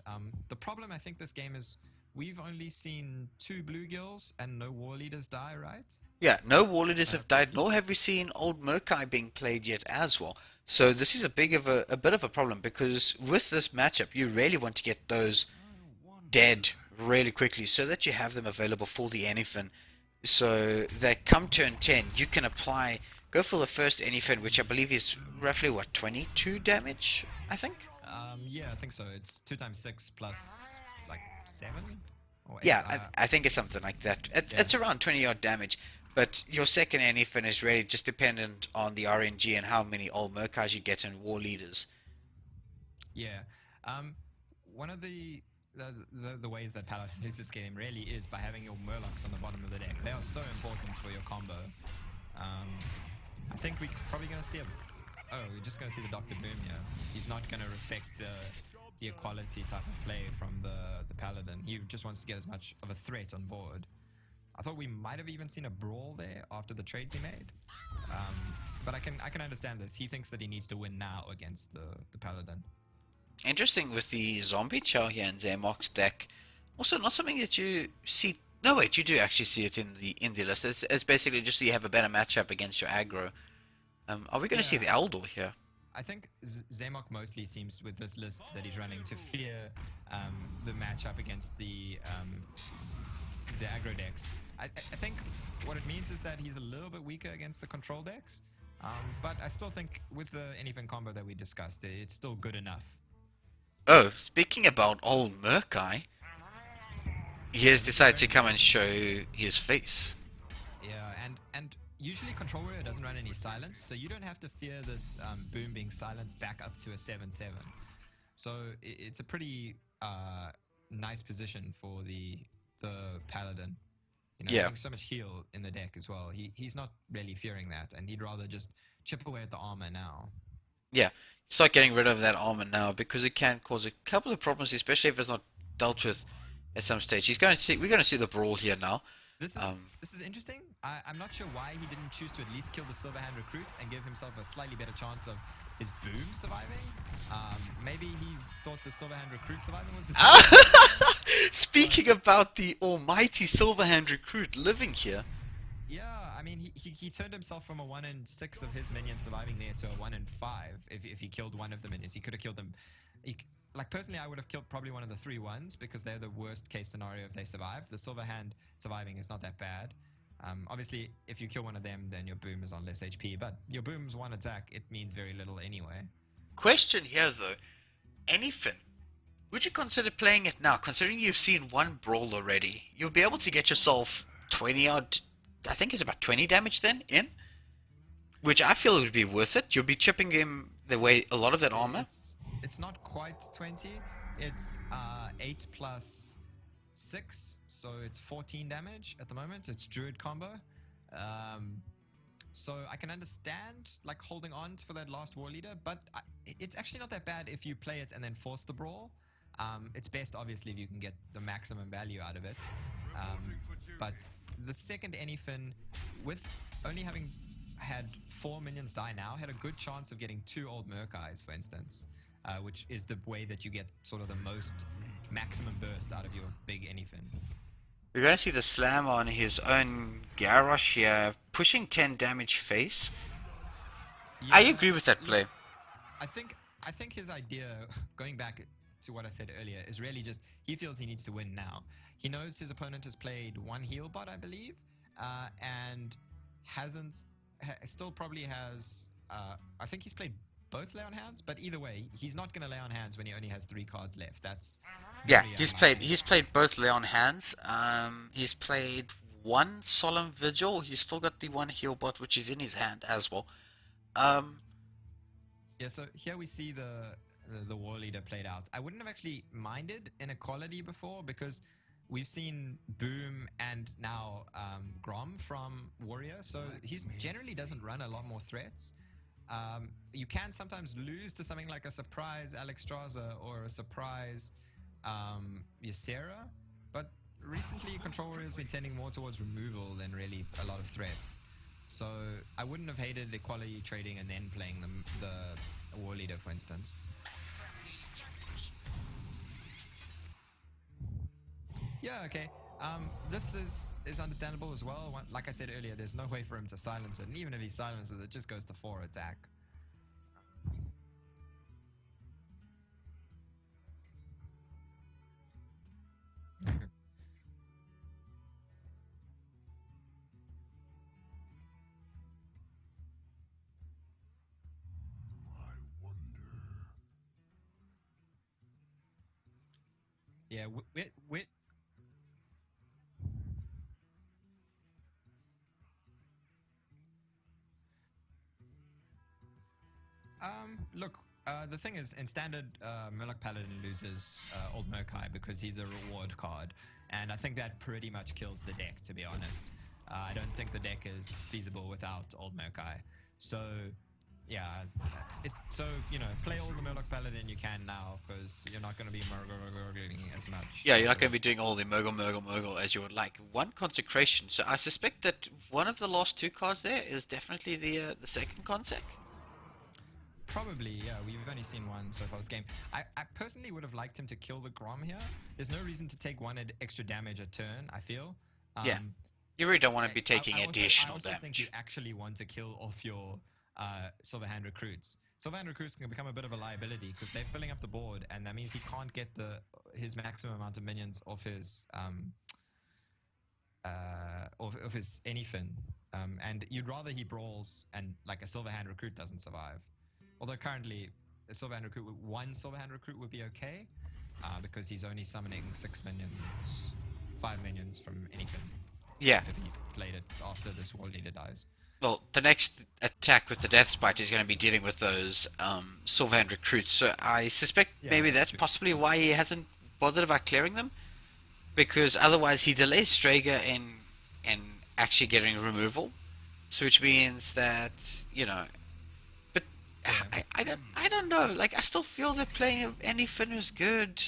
The problem I think this game is we've only seen 2 bluegills and no war leaders die, right?
Yeah, no war leaders have died, nor have we seen old Murkai being played yet as well. So this is a bit of a problem, because with this matchup, you really want to get those dead really quickly so that you have them available for the Anyfin. So that come turn 10, you can go for the first Anyfin, which I believe is roughly, what, 22 damage, I think?
Yeah, I think so. It's 2 times 6 plus, like, 7? Or 8?
Yeah, I think it's something like that. It's around 20 odd damage. But your second Anyfin is really just dependent on the RNG and how many old Murkais you get in war leaders.
Yeah. One of the ways that Paladin loses this game really is by having your Murlocs on the bottom of the deck. They are so important for your combo. I think we're probably going to see we're just going to see the Dr. Boom here. He's not going to respect the equality type of play from the Paladin. He just wants to get as much of a threat on board. I thought we might have even seen a brawl there after the trades he made. But I can understand this. He thinks that he needs to win now against the Paladin.
Interesting with the zombie chow here in Zaymok's deck. Also, not something that you see. No, wait, you do actually see it in the list. It's basically just so you have a better matchup against your aggro. Are we going to see the Eldor here?
I think Zaymok mostly seems with this list that he's running to fear the matchup against the aggro decks. I think what it means is that he's a little bit weaker against the control decks, but I still think with the Anyfin combo that we discussed, it's still good enough.
Oh, speaking about old Murkai, he has decided to come and show his face.
Yeah, and usually Control Warrior doesn't run any silence, so you don't have to fear this boom being silenced back up to a 7/7. So it's a pretty nice position for the Paladin. Having so much heal in the deck as well. He's not really fearing that, and he'd rather just chip away at the armor now.
Yeah, start getting rid of that armor now, because it can cause a couple of problems, especially if it's not dealt with at some stage. We're going to see the brawl here now.
This is interesting. I'm not sure why he didn't choose to at least kill the Silverhand recruit and give himself a slightly better chance of his boom surviving. Maybe he thought the Silverhand recruit surviving was the
Speaking about the almighty Silverhand recruit living here.
Yeah, I mean, he turned himself from a 1 in 6 of his minions surviving there to a 1 in 5 if he killed one of the minions. He could have killed them. Personally, I would have killed probably one of the 3 ones because they're the worst case scenario if they survive. The Silverhand surviving is not that bad. Obviously, if you kill one of them, then your boom is on less HP, but your boom's 1 attack. It means very little anyway.
Question here, though. Anyfin, would you consider playing it now, considering you've seen 1 brawl already? You'll be able to get yourself 20 odd, I think it's about 20 damage then, in? Which I feel would be worth it. You'll be chipping him away a lot of that armor.
It's not quite 20. It's 8 plus 6, so it's 14 damage at the moment. It's Druid combo. So I can understand holding on for that last war leader, but it's actually not that bad if you play it and then force the brawl. It's best obviously if you can get the maximum value out of it. But the second Anyfin, with only having had 4 minions die now had a good chance of getting 2 old Merc Eyes, for instance, which is the way that you get sort of the most maximum burst out of your big anything.
We're going to see the slam on his own Garrosh here, pushing 10 damage face.
Yeah,
I agree with that play.
I think his idea, going back to what I said earlier, is really just he feels he needs to win now. He knows his opponent has played 1 heal bot, I believe, and still probably has. I think he's played both lay on hands, but either way, he's not going to lay on hands when he only has 3 cards left. That's
Yeah,
very
he's played both lay on hands. He's played 1 Solemn Vigil. He's still got the 1 heal bot, which is in his hand as well.
Yeah, so here we see the war leader played out. I wouldn't have actually minded inequality before because we've seen Boom and now Grom from Warrior, so he generally doesn't run a lot more threats. You can sometimes lose to something like a surprise StregaZA or a surprise Ysera, but recently Control Warrior has been tending more towards removal than really a lot of threats. So I wouldn't have hated equality trading and then playing the war leader, for instance. Yeah, okay. This is understandable as well. Like I said earlier, there's no way for him to silence it, and even if he silences it, just goes to 4 attack. Yeah, look, the thing is, in standard, Murloc Paladin loses Old Murkai because he's a reward card, and I think that pretty much kills the deck, to be honest. I don't think the deck is feasible without Old Murkai. So, yeah, so, you know, play all the Murloc Paladin you can now, because you're not going to be murgling as much.
Yeah, you're not going to be doing all the Murgle as you would like. 1 Consecration, so I suspect that one of the last 2 cards there is definitely the second Consec.
Probably, yeah. We've only seen 1 so far this game. I personally would have liked him to kill the Grom here. There's no reason to take 1 extra damage a turn, I feel.
Yeah. You really don't want to be taking additional
damage. I also think you
damage.
actually want to kill off your Silverhand recruits. Silverhand recruits can become a bit of a liability because they're filling up the board, and that means he can't get his maximum amount of minions off his of his anything. And you'd rather he brawls and like a Silverhand recruit doesn't survive. Although currently, a Silverhand recruit with 1 Silverhand recruit would be okay, because he's only summoning 6 minions, 5 minions from anything.
Yeah.
If he played it after this war leader dies.
Well, the next attack with the Death Spite is going to be dealing with those Silverhand recruits, so I suspect maybe that's possibly why he hasn't bothered about clearing them, because otherwise he delays Strega in actually getting removal, so which means that, you know, but yeah. I don't know, like, I still feel that playing any Finn is good.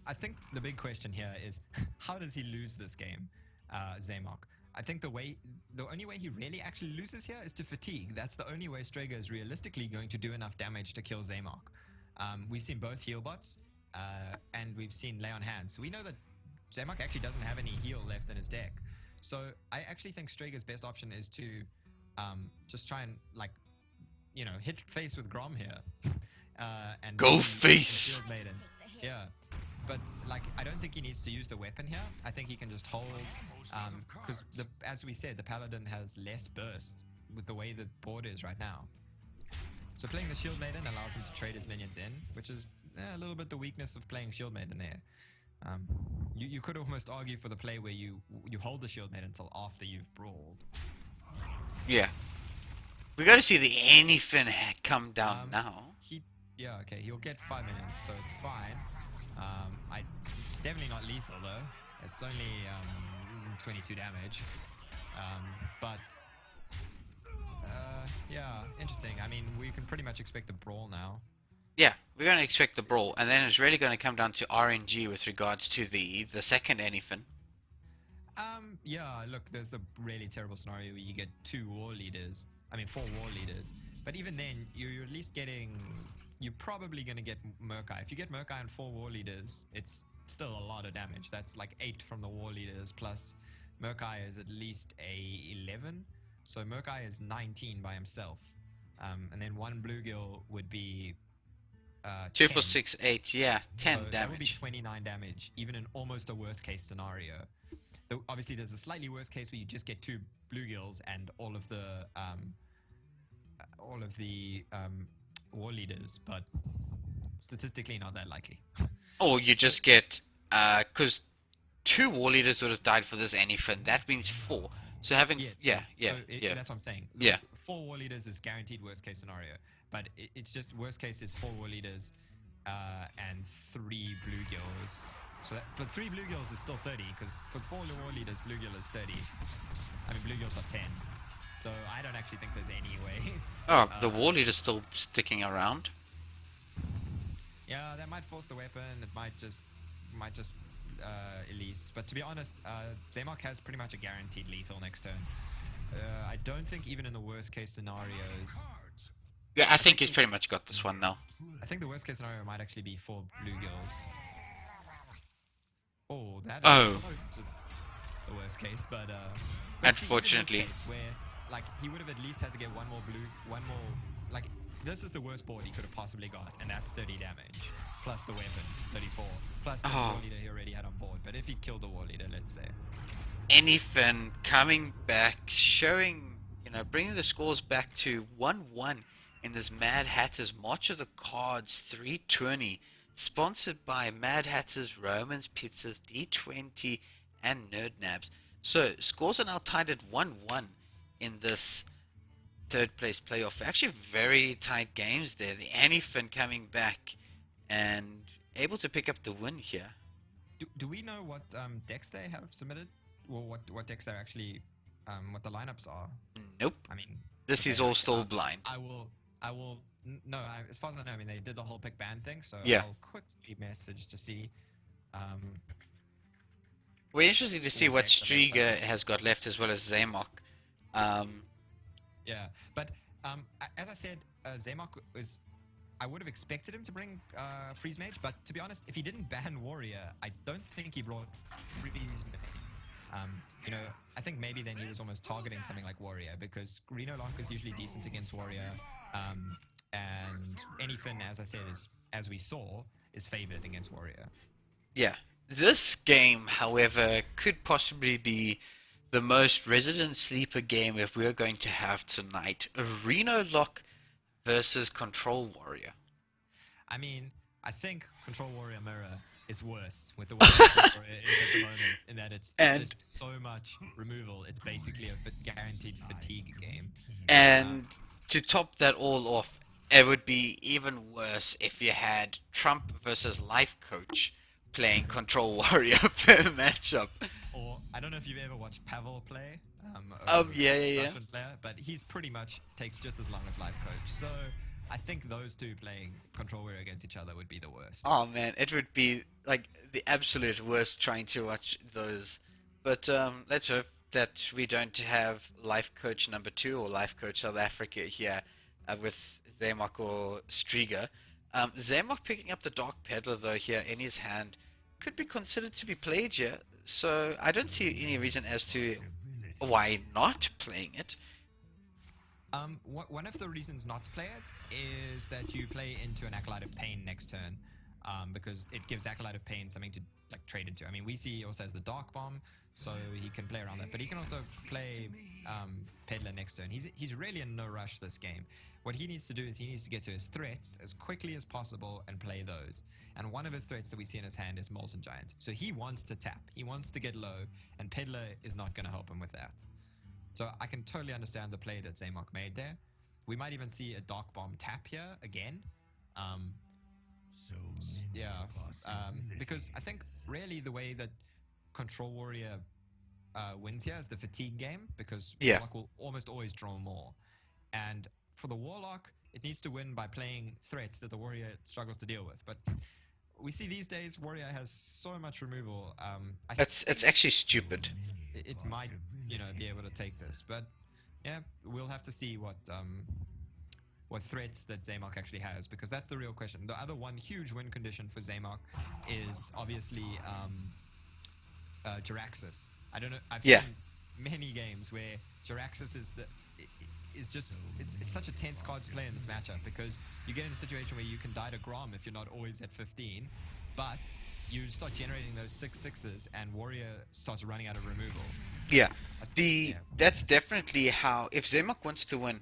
I think the big question here is, how does he lose this game, Zaymok? I think the only way he really actually loses here is to fatigue. That's the only way Strega is realistically going to do enough damage to kill Zaymok. We've seen both heal bots, and we've seen lay on hands. So we know that Zaymok actually doesn't have any heal left in his deck. So I actually think Strega's best option is to just try and, like, you know, hit face with Grom here. And
go face!
Yeah. But, like, I don't think he needs to use the weapon here. I think he can just hold, because as we said, the Paladin has less burst with the way the board is right now. So playing the Shield Maiden allows him to trade his minions in, which is a little bit the weakness of playing Shield Maiden there. You could almost argue for the play where you hold the Shield Maiden until after you've brawled.
Yeah. We got to see the anything come down now.
Yeah, okay, he'll get 5 minions, so it's fine. It's definitely not lethal though. It's only 22 damage. But yeah, interesting. I mean, we can pretty much expect a brawl now.
Yeah, we're going to expect the brawl, and then it's really going to come down to RNG with regards to the second anything.
Yeah, look, there's the really terrible scenario where you get 4 war leaders. But even then, you're at least you're probably going to get Murkai. If you get Murkai and 4 war leaders, it's still a lot of damage. That's like 8 from the war leaders, plus Murkai is at least a 11. So Murkai is 19 by himself. And then 1 bluegill would be
2
10.
for 6, 8. Yeah, 10
So
damage.
that would be 29 damage, even in almost a worst case scenario. Obviously, there's a slightly worse case where you just get 2 bluegills and all of the war leaders, but statistically not that likely.
Or you just get, because 2 war leaders would have died for this anything. That means 4. So having,
Yes.
yeah.
That's what I'm saying.
Yeah.
4 war leaders is guaranteed worst case scenario, but it's just worst case is 4 war leaders and 3 bluegills. But 3 bluegills is still 30, because for 4 war leaders, bluegill is 30. I mean, bluegills are 10. So I don't actually think there's any way.
Oh, the war leader's still sticking around.
Yeah, that might force the weapon. It might just Elise. But to be honest, Zaymok has pretty much a guaranteed lethal next turn. I don't think even in the worst case scenarios.
Yeah, I think he's pretty much got this one now.
I think the worst case scenario might actually be 4 bluegills. Oh, that is close to the worst case, but
unfortunately,
see, even this case where like he would have at least had to get one more. Like this is the worst board he could have possibly got, and that's 30 damage plus the weapon, 34 plus the war leader he already had on board. But if he killed the war leader, let's say,
anything coming back, showing, bringing the scores back to 1-1 in this Mad Hatter's March of the Cards 320. Sponsored by Mad Hatters, Romans Pizzas, D20, and Nerdnabs. So, scores are now tied at 1-1 in this third place playoff. Actually, very tight games there. The Anifin coming back and able to pick up the win here.
Do we know what decks they have submitted? Or what decks they're actually, what the lineups are?
Nope.
I mean,
this is all still blind.
No, as far as I know, I mean, they did the whole pick ban thing, so
yeah.
I'll quickly message to see.
We're interested to see what StregaZA has got left, as well as Zaymok.
Yeah, but as I said, Zaymok is. I would have expected him to bring Freeze Mage, but to be honest, if he didn't ban Warrior, I don't think he brought Freeze Mage. I think maybe then he was almost targeting something like Warrior, because Reno Lock is usually decent against Warrior, and Anyfin, as I said, as we saw, is favored against Warrior.
Yeah. This game, however, could possibly be the most resident sleeper game if we're going to have tonight. Reno Lock versus Control Warrior.
I mean, I think Control Warrior Mirror is worse with the way Control Warrior is at the moment, in that it's just so much removal. It's basically a guaranteed fatigue game.
And to top that all off, it would be even worse if you had Trump versus Life Coach playing Control Warrior per matchup.
Or, I don't know if you've ever watched Pavel play.
Yeah.
Player, but he's pretty much takes just as long as Life Coach. So I think those two playing Control Warrior against each other would be the worst.
Oh man, it would be like the absolute worst trying to watch those. But let's hope that we don't have Life Coach number 2 or Life Coach South Africa here with Zaymok or StregaZA. Zaymok picking up the Dark Peddler though here in his hand could be considered to be played here. So I don't see any reason as to why not playing it.
One of the reasons not to play it is that you play into an Acolyte of Pain next turn, because it gives Acolyte of Pain something to trade into. I mean, we see he also has the Dark Bomb, so he can play around that, but he can also play Peddler next turn. He's really in no rush this game. What he needs to do is he needs to get to his threats as quickly as possible and play those. And one of his threats that we see in his hand is Molten Giant. So he wants to tap. He wants to get low, and Peddler is not going to help him with that. So I can totally understand the play that Zaymok made there. We might even see a Dark Bomb tap here again. Because I think really the way that Control Warrior wins here is the fatigue game, because Warlock will almost always draw more. And for the Warlock, it needs to win by playing threats that the Warrior struggles to deal with. But we see these days Warrior has so much removal. I
It's
think
actually stupid.
it might, be able to take this, but yeah, we'll have to see what threats that Zaymok actually has, because that's the real question. The other one huge win condition for Zaymok is obviously Jiraxis. I don't know. I've
Yeah.
seen many games where Jiraxis is just it's such a tense card to play in this matchup, because you get in a situation where you can die to Grom if you're not always at 15, but you start generating those 6/6s and Warrior starts running out of removal.
Yeah.
Yeah.
That's definitely how, if Zaymok wants to win,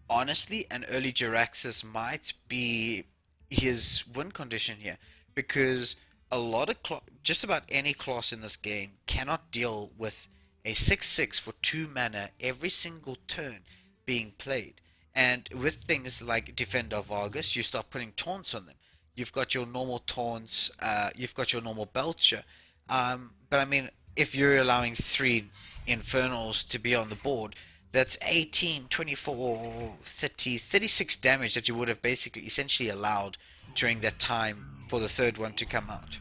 honestly, an early Jiraxis might be his win condition here, because a lot of just about any class in this game cannot deal with a 6/6 for 2 mana every single turn being played. And with things like Defender of Argus, you start putting taunts on them. You've got your normal taunts, you've got your normal Belcher. But I mean, if you're allowing 3 Infernals to be on the board, that's 18, 24, 30, 36 damage that you would have basically essentially allowed during that time for the third one to come out.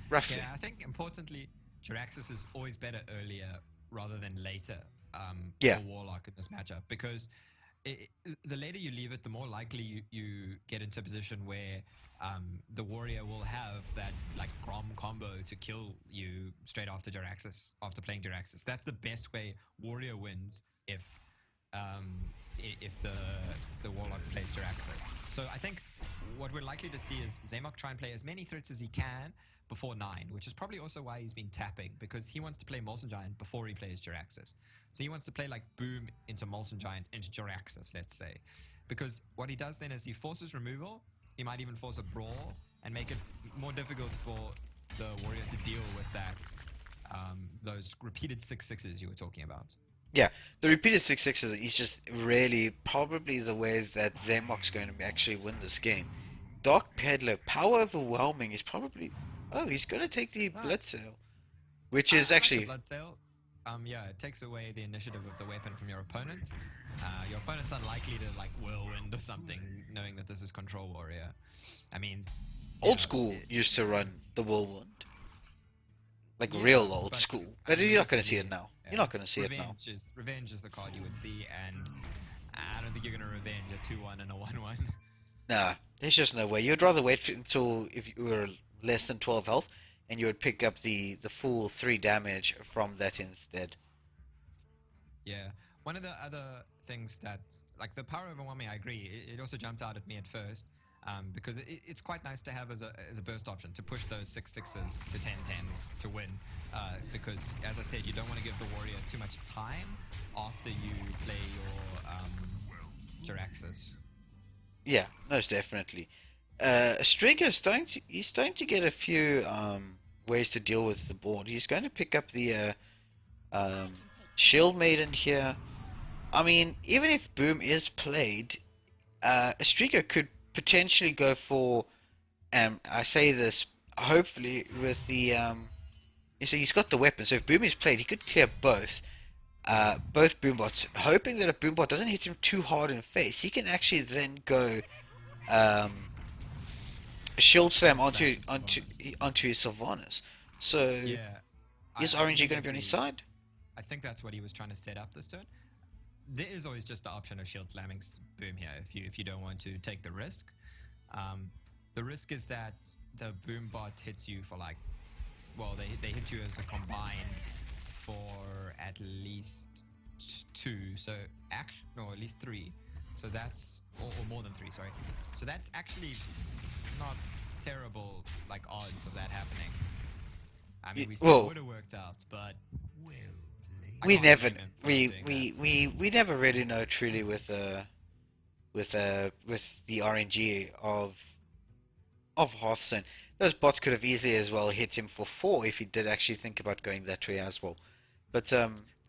Roughly.
Yeah, I think importantly, Jiraxis is always better earlier rather than later
Yeah.
for Warlock in this matchup, because the later you leave it, the more likely you get into a position where the Warrior will have that like Grom combo to kill you straight after Jiraxis, after playing Jiraxis. That's the best way Warrior wins um, if the Warlock plays Jiraxis. So I think what we're likely to see is Zaymok try and play as many threats as he can before 9, which is probably also why he's been tapping, because he wants to play Molten Giant before he plays Jiraxis. So he wants to play like Boom into Molten Giant into Jiraxis, let's say. Because what he does then is he forces removal, he might even force a Brawl, and make it more difficult for the Warrior to deal with that, those repeated 6/6s you were talking about.
Yeah, the repeated 6/6s is just really probably the way that Zaymok's going to actually win this game. Dark Peddler, Power Overwhelming is probably... Oh, he's going to take the Blood Sale, which is
I like
actually...
the Blood Sale. Yeah, it takes away the initiative of the weapon from your opponent. Your opponent's unlikely to like Whirlwind or something, knowing that this is Control Warrior. I mean,
Old school used to run the Whirlwind. Like real old
but,
school.
I
But
mean,
you're not going to
recently,
see it now. You're not going to see it now.
Revenge is the card you would see, and I don't think you're going to revenge a 2/1 and a 1/1.
Nah, there's just no way. You'd rather wait until if you were less than 12 health, and you would pick up the full 3 damage from that instead.
Yeah. One of the other things that, like the Power Overwhelming, I agree. It also jumped out at me at first, because it's quite nice to have as a burst option to push those 6/6s to 10/10s to win. Because, as I said, you don't want to give the Warrior too much time after you play your Jiraxis.
Yeah, most definitely. Striga's starting to get a few ways to deal with the board. He's going to pick up the Shield Maiden here. I mean, even if Boom is played, Striga could potentially go for, I say this hopefully with the so he's got the weapon. So if Boom is played, he could clear both Boombots, hoping that a Boombot doesn't hit him too hard in the face. He can actually then go Shield Slam onto his Sylvanas. So
Yeah.
is RNG going to be on his side?
I think that's what he was trying to set up this turn. There is always just the option of shield slamming Boom here if you don't want to take the risk. The risk is that the Boom bot hits you for like, well, they hit you as a combine for at least 2, so no, at least 3. So that's or more than 3, sorry. So that's actually not terrible like odds of that happening. I mean, we said it would have worked out, but
we never we never really know truly with the RNG of Hearthstone. Those bots could have easily as well hit him for 4 if he did actually think about going that way as well. But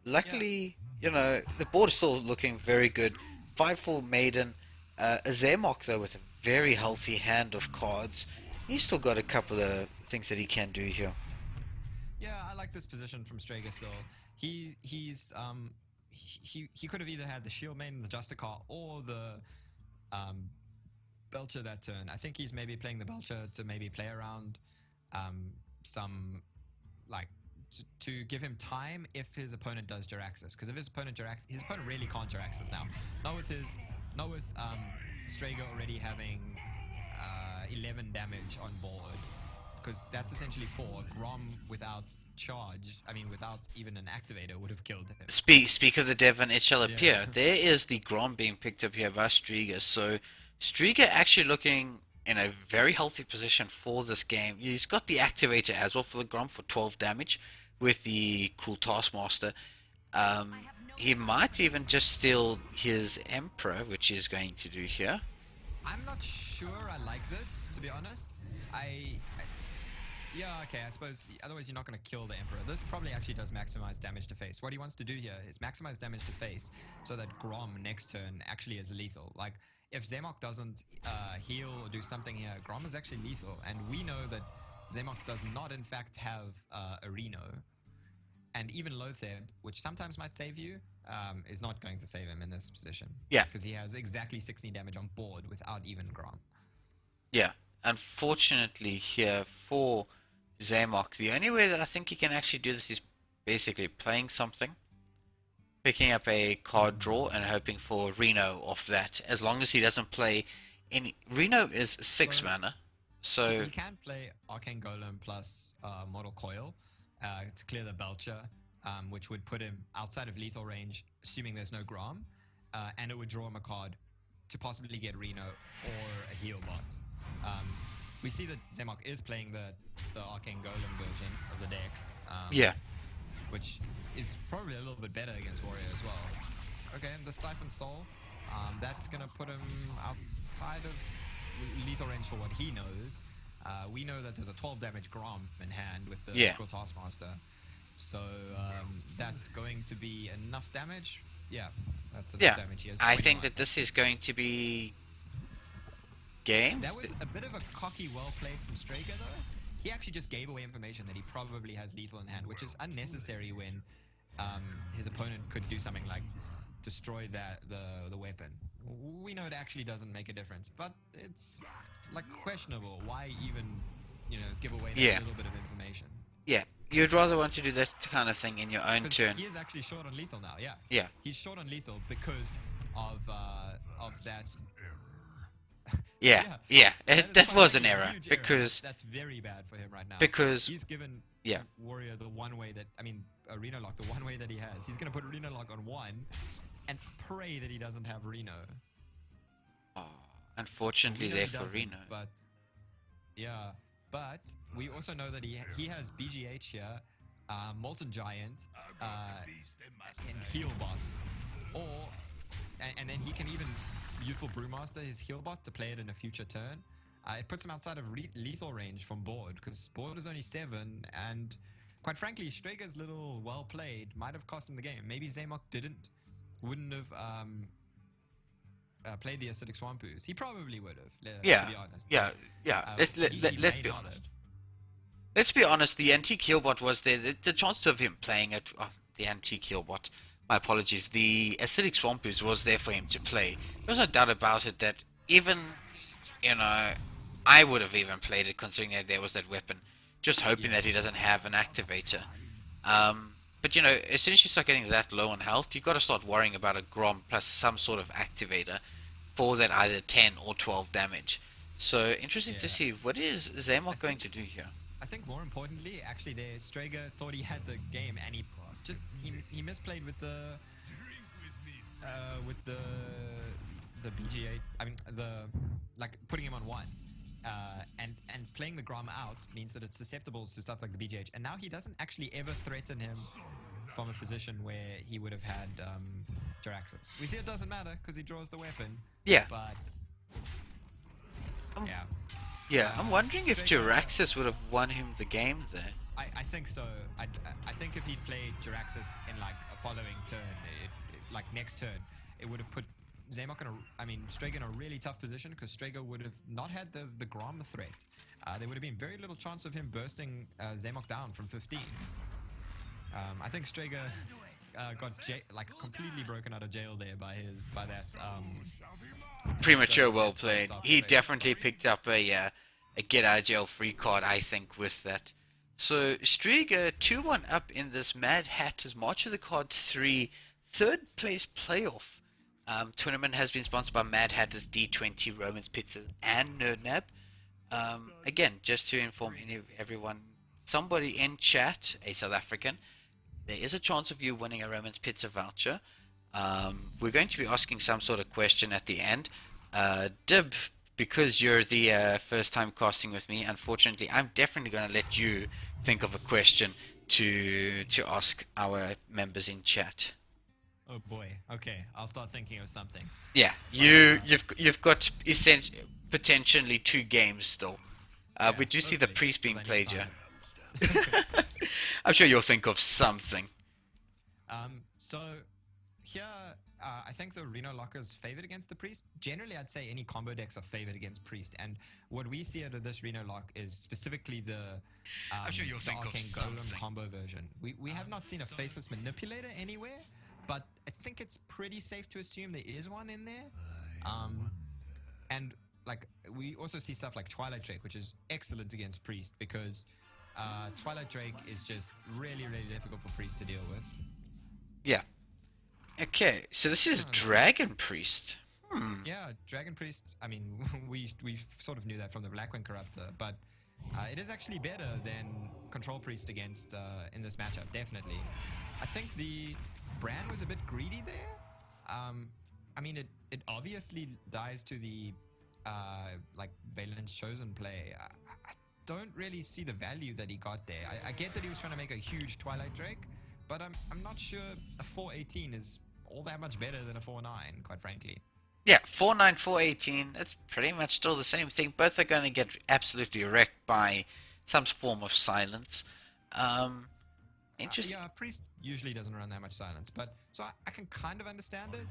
luckily, you know, the board is still looking very good. 5/4 Maiden, a Zaymok though with a very healthy hand of cards. He's still got a couple of things that he can do here.
Yeah, I like this position from Strega still. He could have either had the Shield Maiden, the Justicar, or the Belcher that turn. I think he's maybe playing the Belcher to maybe play around some, like, to give him time if his opponent does Jiraxis. Because if his opponent really can't Jiraxis now. Not with Strega already having 11 damage on board. Because that's essentially 4. Grom without charge, without even an activator, would have killed him.
Speak of the Devon, it shall appear. There is the Grom being picked up here by Strega. So Strega actually looking in a very healthy position for this game. He's got the activator as well for the Grom for 12 damage with the Cruel Taskmaster. He might even just steal his Emperor, which he's going to do here.
I'm not sure I like this, to be honest. Yeah, okay, I suppose, otherwise you're not going to kill the Emperor. This probably actually does maximize damage to face. What he wants to do here is maximize damage to face so that Grom next turn actually is lethal. Like, if Zaymok doesn't heal or do something here, Grom is actually lethal. And we know that Zaymok does not, in fact, have a Reno. And even Lotheb, which sometimes might save you, is not going to save him in this position.
Yeah.
Because he has exactly 16 damage on board without even Grom.
Yeah. Unfortunately here for Zaymok, the only way that I think he can actually do this is basically playing something, picking up a card draw and hoping for Reno off that, as long as he doesn't play any... Reno is 6 mana, so...
He can play Arcane Golem plus Mortal Coil to clear the Belcher, which would put him outside of lethal range, assuming there's no Grom, and it would draw him a card to possibly get Reno or a heal bot. We see that Zaymok is playing the Arcane Golem version of the deck.
Yeah.
Which is probably a little bit better against Warrior as well. Okay, and the Siphon Soul, that's going to put him outside of lethal range for what he knows. We know that there's a 12 damage Grom in hand with the Cruel Taskmaster. So that's going to be enough damage. Yeah, that's enough damage. He has
I think that this is going to be game.
That was a bit of a cocky well played from Strega though. He actually just gave away information that he probably has lethal in hand, which is unnecessary when his opponent could do something like destroy the weapon. We know it actually doesn't make a difference, but it's like questionable. Why even give away that little bit of information?
Yeah, you'd rather want to do that kind of thing in your own turn.
He is actually short on lethal now. Yeah.
Yeah.
He's short on lethal because of that.
That was an error because
that's very bad for him right now.
Because
he's given Warrior the one way that Reno Lock the one way that he has. He's gonna put Reno Lock on 1 and pray that he doesn't have Reno.
Unfortunately, there for Reno.
But we also know that he has BGH here, Molten Giant, and Healbot, and then he can even Youthful Brewmaster his Healbot to play it in a future turn. It puts him outside of lethal range from board because board is only 7, and quite frankly, Strega's little well played might have cost him the game. Maybe Zaymok wouldn't have played the Acidic Swampoos. He probably would have. To be honest.
Let's be honest. The antique Healbot was there. The chance of him playing it, the antique Healbot. My apologies. The Acidic Swampoos was there for him to play. There's no doubt about it that even, I would have even played it considering that there was that weapon. Just hoping that he doesn't have an activator. But as soon as you start getting that low on health, you've got to start worrying about a Grom plus some sort of activator for that either 10 or 12 damage. So interesting to see, what is Zaymok going to do here?
I think more importantly, actually, Strega thought he had the game, and he misplayed with the BGA. Putting him on 1. And playing the Grom out means that it's susceptible to stuff like the BGH. And now he doesn't actually ever threaten him from a position where he would have had Jiraxis. We see it doesn't matter because he draws the weapon.
Yeah.
But
I'm wondering if Jiraxis would have won him the game there.
I think so. I think if he'd played Jiraxis in a following turn, next turn, it would have put Zaymok Strega in a really tough position because Strega would have not had the Grom threat. There would have been very little chance of him bursting Zaymok down from 15. I think Strega got like completely broken out of jail there by that
Premature,
the
well
Dead Spirits
played.
after
He
fate.
definitely picked up a get out of jail free card, I think, with that. So Strega 2-1 up in this Mad Hatters March of the Card 3 third place playoff. Tournament has been sponsored by Mad Hatters, D20, Romans Pizzas, and NerdNab. Again, just to inform everyone, somebody in chat, a South African, there is a chance of you winning a Romans Pizza voucher. We're going to be asking some sort of question at the end. Dib, because you're the first time casting with me, unfortunately, I'm definitely going to let you think of a question to ask our members in chat.
Oh boy. Okay, I'll start thinking of something.
Yeah, you've got potentially 2 games still.
Yeah,
we do see the
hopefully,
priest being
'cause I need
played here.
time.
I'm sure you'll think of something.
So here, I think the Reno Locker's favored against the Priest. Generally, I'd say any combo decks are favored against Priest. And what we see out of this Reno Lock is specifically the
I'm sure you'll think of
Arcane
something.
Golem combo version. We have not seen a Faceless Manipulator anywhere, but I think it's pretty safe to assume there is one in there. And like we also see stuff like Twilight Drake, which is excellent against Priest because Twilight Drake is just really, really difficult for Priest to deal with.
Yeah. Okay, so this is Dragon Priest.
Yeah, Dragon Priest. I mean, we sort of knew that from the Blackwing Corruptor, but it is actually better than Control Priest against in this matchup. Definitely. I think the Bran was a bit greedy there. I mean, it obviously dies to the like Valen's Chosen play. I don't really see the value that he got there. I get that he was trying to make a huge Twilight Drake, but I'm not sure a 418 is all that much better than a 4-9, quite frankly.
Yeah, 4-9, 4-18, that's pretty much still the same thing. Both are going to get absolutely wrecked by some form of silence. Interesting.
Yeah, Priest usually doesn't run that much silence, but so I can kind of understand it.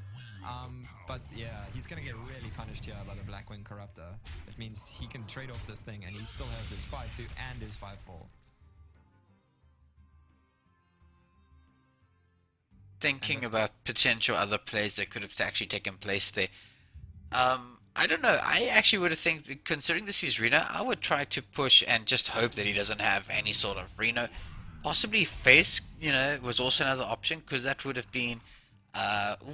But yeah, he's going to get really punished here by the Blackwing Corruptor. It means he can trade off this thing, and he still has his 5-2 and his 5-4.
Thinking about potential other plays that could have actually taken place there. I don't know. I actually would have think, considering this is Reno, I would try to push and just hope that he doesn't have any sort of Reno. Possibly Face, was also another option because that would have been 9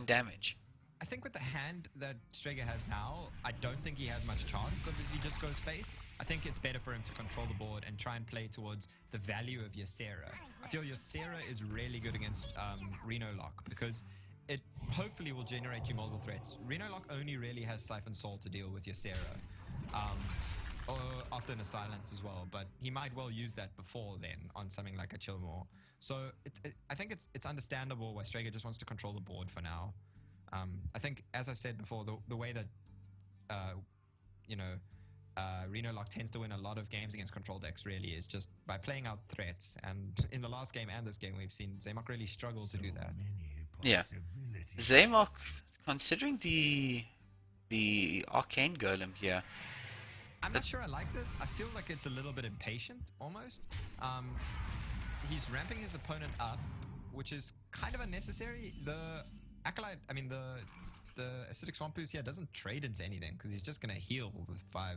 damage.
I think with the hand that Strega has now, I don't think he has much chance of if he just goes face. I think it's better for him to control the board and try and play towards the value of Ysera. I feel Ysera is really good against Reno Lock because it hopefully will generate you multiple threats. Reno Lock only really has Siphon Soul to deal with Ysera. Or often a silence as well, but he might well use that before then on something like a Chillmore. So I think it's understandable why Strega just wants to control the board for now. I think, as I said before, the way that Reno Lock tends to win a lot of games against control decks really is just by playing out threats. And in the last game and this game, we've seen Zaymok really struggle to do that.
Yeah, Zaymok, considering the Arcane Golem here.
I'm not sure I like this. I feel like it's a little bit impatient, almost. He's ramping his opponent up, which is kind of unnecessary. The Acolyte, I mean, the Acidic Swampoos here doesn't trade into anything, because he's just going to heal with 5-3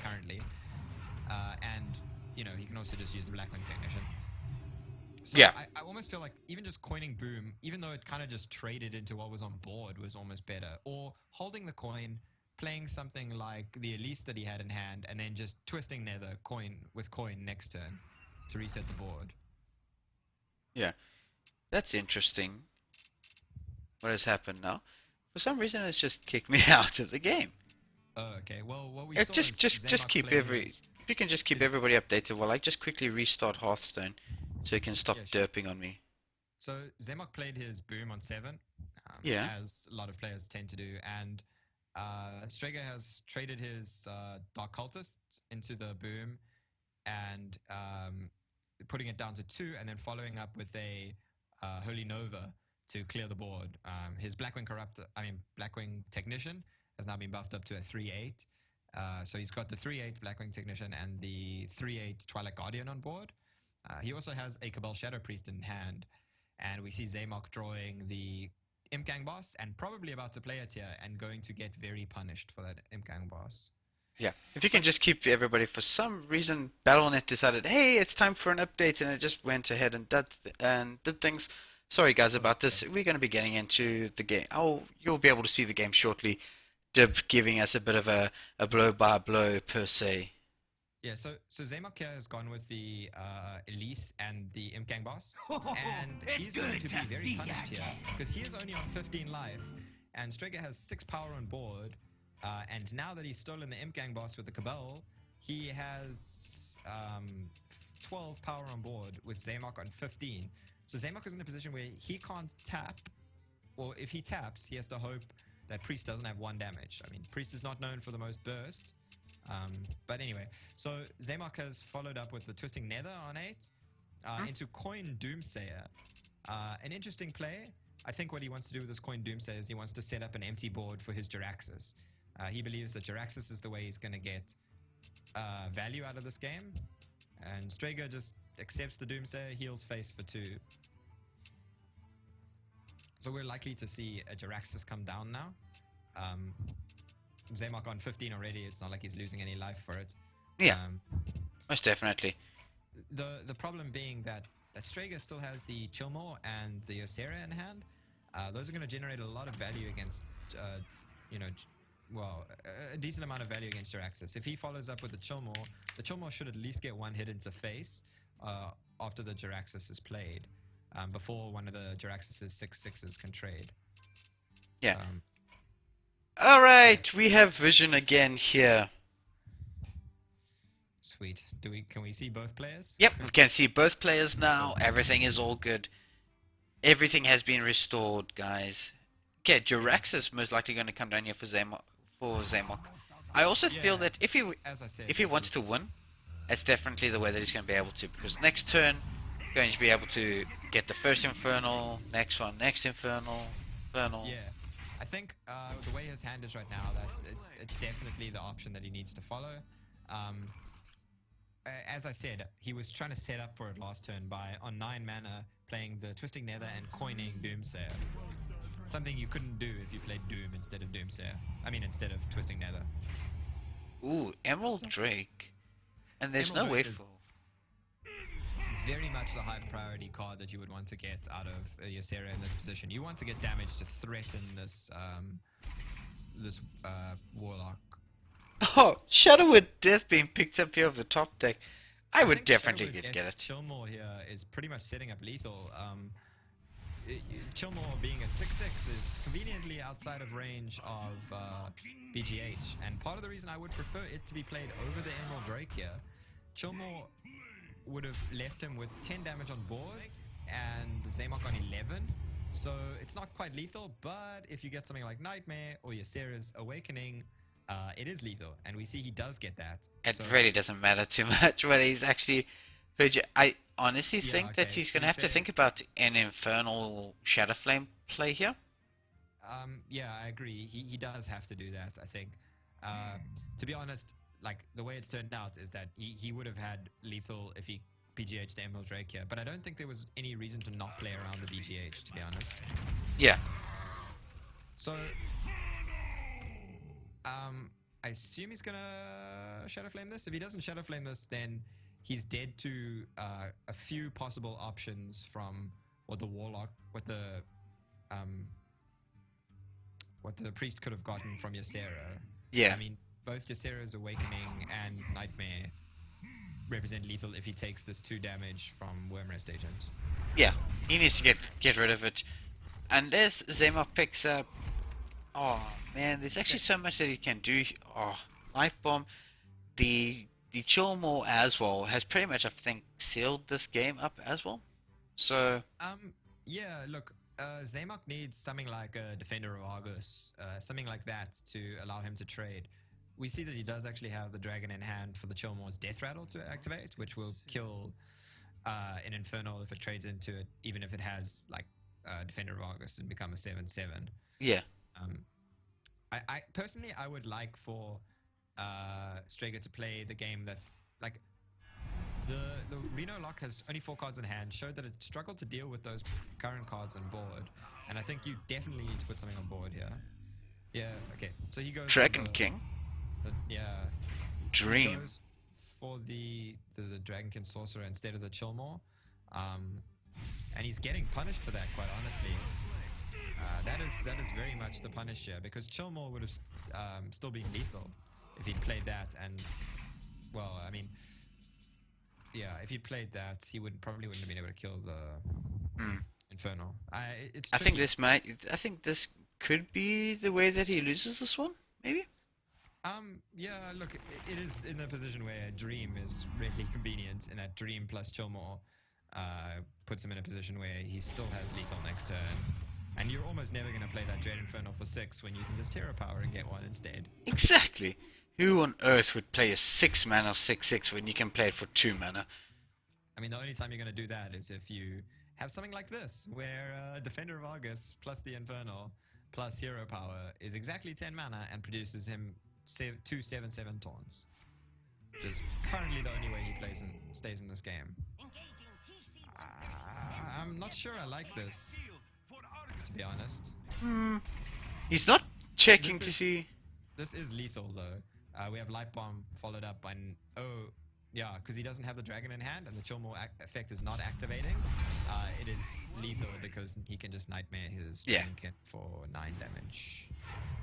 currently. And, he can also just use the Blackwing Technician. So
yeah.
I almost feel like even just coining Boom, even though it kind of just traded into what was on board, was almost better. Or holding the coin, playing something like the Elise that he had in hand, and then just twisting Nether coin next turn to reset the board.
Yeah, that's interesting. What has happened now? For some reason, it's just kicked me out of the game.
Oh, okay. Well, what we saw
just keep
Zaymok
if you can just keep everybody updated while I just quickly restart Hearthstone, so you can stop derping on me.
So Zaymok played his Boom on 7, as a lot of players tend to do, and Strega has traded his Dark Cultist into the Boom and putting it down to 2, and then following up with a Holy Nova to clear the board. His Blackwing Technician has now been buffed up to a 3-8. So he's got the 3-8 Blackwing Technician and the 3-8 Twilight Guardian on board. He also has a Cabal Shadow Priest in hand, and we see Zaymok drawing the Imgang boss and probably about to play it here and going to get very punished for that Imgang boss.
Yeah, if you can just keep everybody, for some reason, Battle.net decided, hey, it's time for an update, and it just went ahead and did things. Sorry, guys, about this. We're going to be getting into the game. Oh, you'll be able to see the game shortly. Dib giving us a bit of a blow-by-blow, per se.
Yeah, so Zaymok here has gone with the Elise and the Imgang boss, and he's going to be very punished here because he is only on 15 life, and Strega has 6 power on board, and now that he's stolen the Imgang boss with the Cabal, he has 12 power on board with Zaymok on 15. So Zaymok is in a position where he can't tap, or if he taps, he has to hope that Priest doesn't have 1 damage. I mean, Priest is not known for the most burst. But anyway, so Zaymok has followed up with the Twisting Nether on 8 into Coin Doomsayer. An interesting play. I think what he wants to do with this Coin Doomsayer is he wants to set up an empty board for his Jaraxxus. He believes that Jaraxxus is the way he's going to get value out of this game. And Strega just accepts the Doomsayer, heals face for 2. So we're likely to see a Jaraxxus come down now. Zaymok on 15 already. It's not like he's losing any life for it.
Yeah, most definitely.
The problem being that Strega still has the Chillmore and the Ysera in hand. Those are going to generate a lot of value against, a decent amount of value against Jaraxxus. If he follows up with the Chillmore should at least get 1 hit into face after the Jaraxxus is played, before one of the Jaraxxus's 6/6s can trade.
Yeah. Alright, we have vision again here.
Sweet. Can we see both players?
Yep, we can see both players now. Everything is all good. Everything has been restored, guys. Okay, Jaraxxus most likely going to come down here for Zaymok. I also feel that if he wants to win, it's definitely the way that he's going to be able to, because next turn, going to be able to get the first Infernal, next Infernal.
Yeah. I think the way his hand is right now, it's definitely the option that he needs to follow. As I said, he was trying to set up for it last turn by, on 9 mana, playing the Twisting Nether and coining Doomsayer. Something you couldn't do if you played Doom instead of Doomsayer. I mean, instead of Twisting Nether.
Ooh, Emerald Drake. And there's no way for...
Very much the high priority card that you would want to get out of Ysera in this position. You want to get damage to threaten this Warlock.
Oh, Shadowwood Death being picked up here of the top deck. I would definitely get it.
Chillmore here is pretty much setting up lethal. Chillmore being a 6/6 is conveniently outside of range of BGH, and part of the reason I would prefer it to be played over the Emerald Drake here, Chillmore would have left him with 10 damage on board and Zaymok on 11, so it's not quite lethal, but if you get something like Nightmare or Ysera's Awakening, it is lethal, and we see he does get that.
It really doesn't matter too much whether he's actually... I honestly think that he's going to have to think about an Infernal Shadowflame play here.
Yeah, I agree. He does have to do that, I think. To be honest, like, the way it's turned out is that he would have had lethal if he BGH'd the Emerald Drake here, but I don't think there was any reason to not play around the BGH, to be honest.
Yeah.
So, I assume he's gonna Shadowflame this. If he doesn't Shadowflame this, then he's dead to a few possible options from what the Warlock, what the Priest could have gotten from Ysera.
Yeah.
I mean, both Ysera's Awakening and Nightmare represent lethal if he takes this 2 damage from Wormrest Agent.
Yeah, he needs to get rid of it. And as Zaymok picks up... Oh, man, there's actually so much that he can do. Oh, Life Bomb. The Chillmore as well has pretty much, I think, sealed this game up as well. So...
yeah, look, Zaymok needs something like a Defender of Argus, something like that to allow him to trade. We see that he does actually have the Dragon in hand for the Chillmore's Death Rattle to activate, which will kill an Infernal if it trades into it, even if it has, like, Defender of Argus and become a 7/7.
Yeah.
I personally, I would like for Strega to play the game that's, like, The Reno lock has only 4 cards in hand, showed that it struggled to deal with those current cards on board, and I think you definitely need to put something on board here. Yeah, okay. So he goes
Dragon
for
King.
yeah. He
Dream.
goes for the Dragonkin Sorcerer instead of the Chillmore. And he's getting punished for that, quite honestly. That is very much the punish here, because Chillmore would have still been lethal if he'd played that, and well, I mean, yeah, if he'd played that, he probably wouldn't have been able to kill the Infernal.
I think this could be the way that he loses this one, maybe.
Yeah, look, it is in a position where Dream is really convenient, and that Dream plus Chillmore puts him in a position where he still has lethal next turn. And you're almost never going to play that Dread Infernal for 6 when you can just Hero Power and get one instead.
Exactly. Who on earth would play a 6 mana 6/6 when you can play it for 2 mana?
I mean, the only time you're going to do that is if you have something like this, where Defender of Argus plus the Infernal plus Hero Power is exactly 10 mana and produces him 2 7/7 taunts. Which is currently the only way he stays in this game. I'm not sure I like this, to be honest.
He's not checking to see.
This is lethal, though. We have Light Bomb followed up by... Oh, yeah, because he doesn't have the Dragon in hand, and the Chillmore effect is not activating. It is lethal because he can just Nightmare his Dragonkin for 9 damage.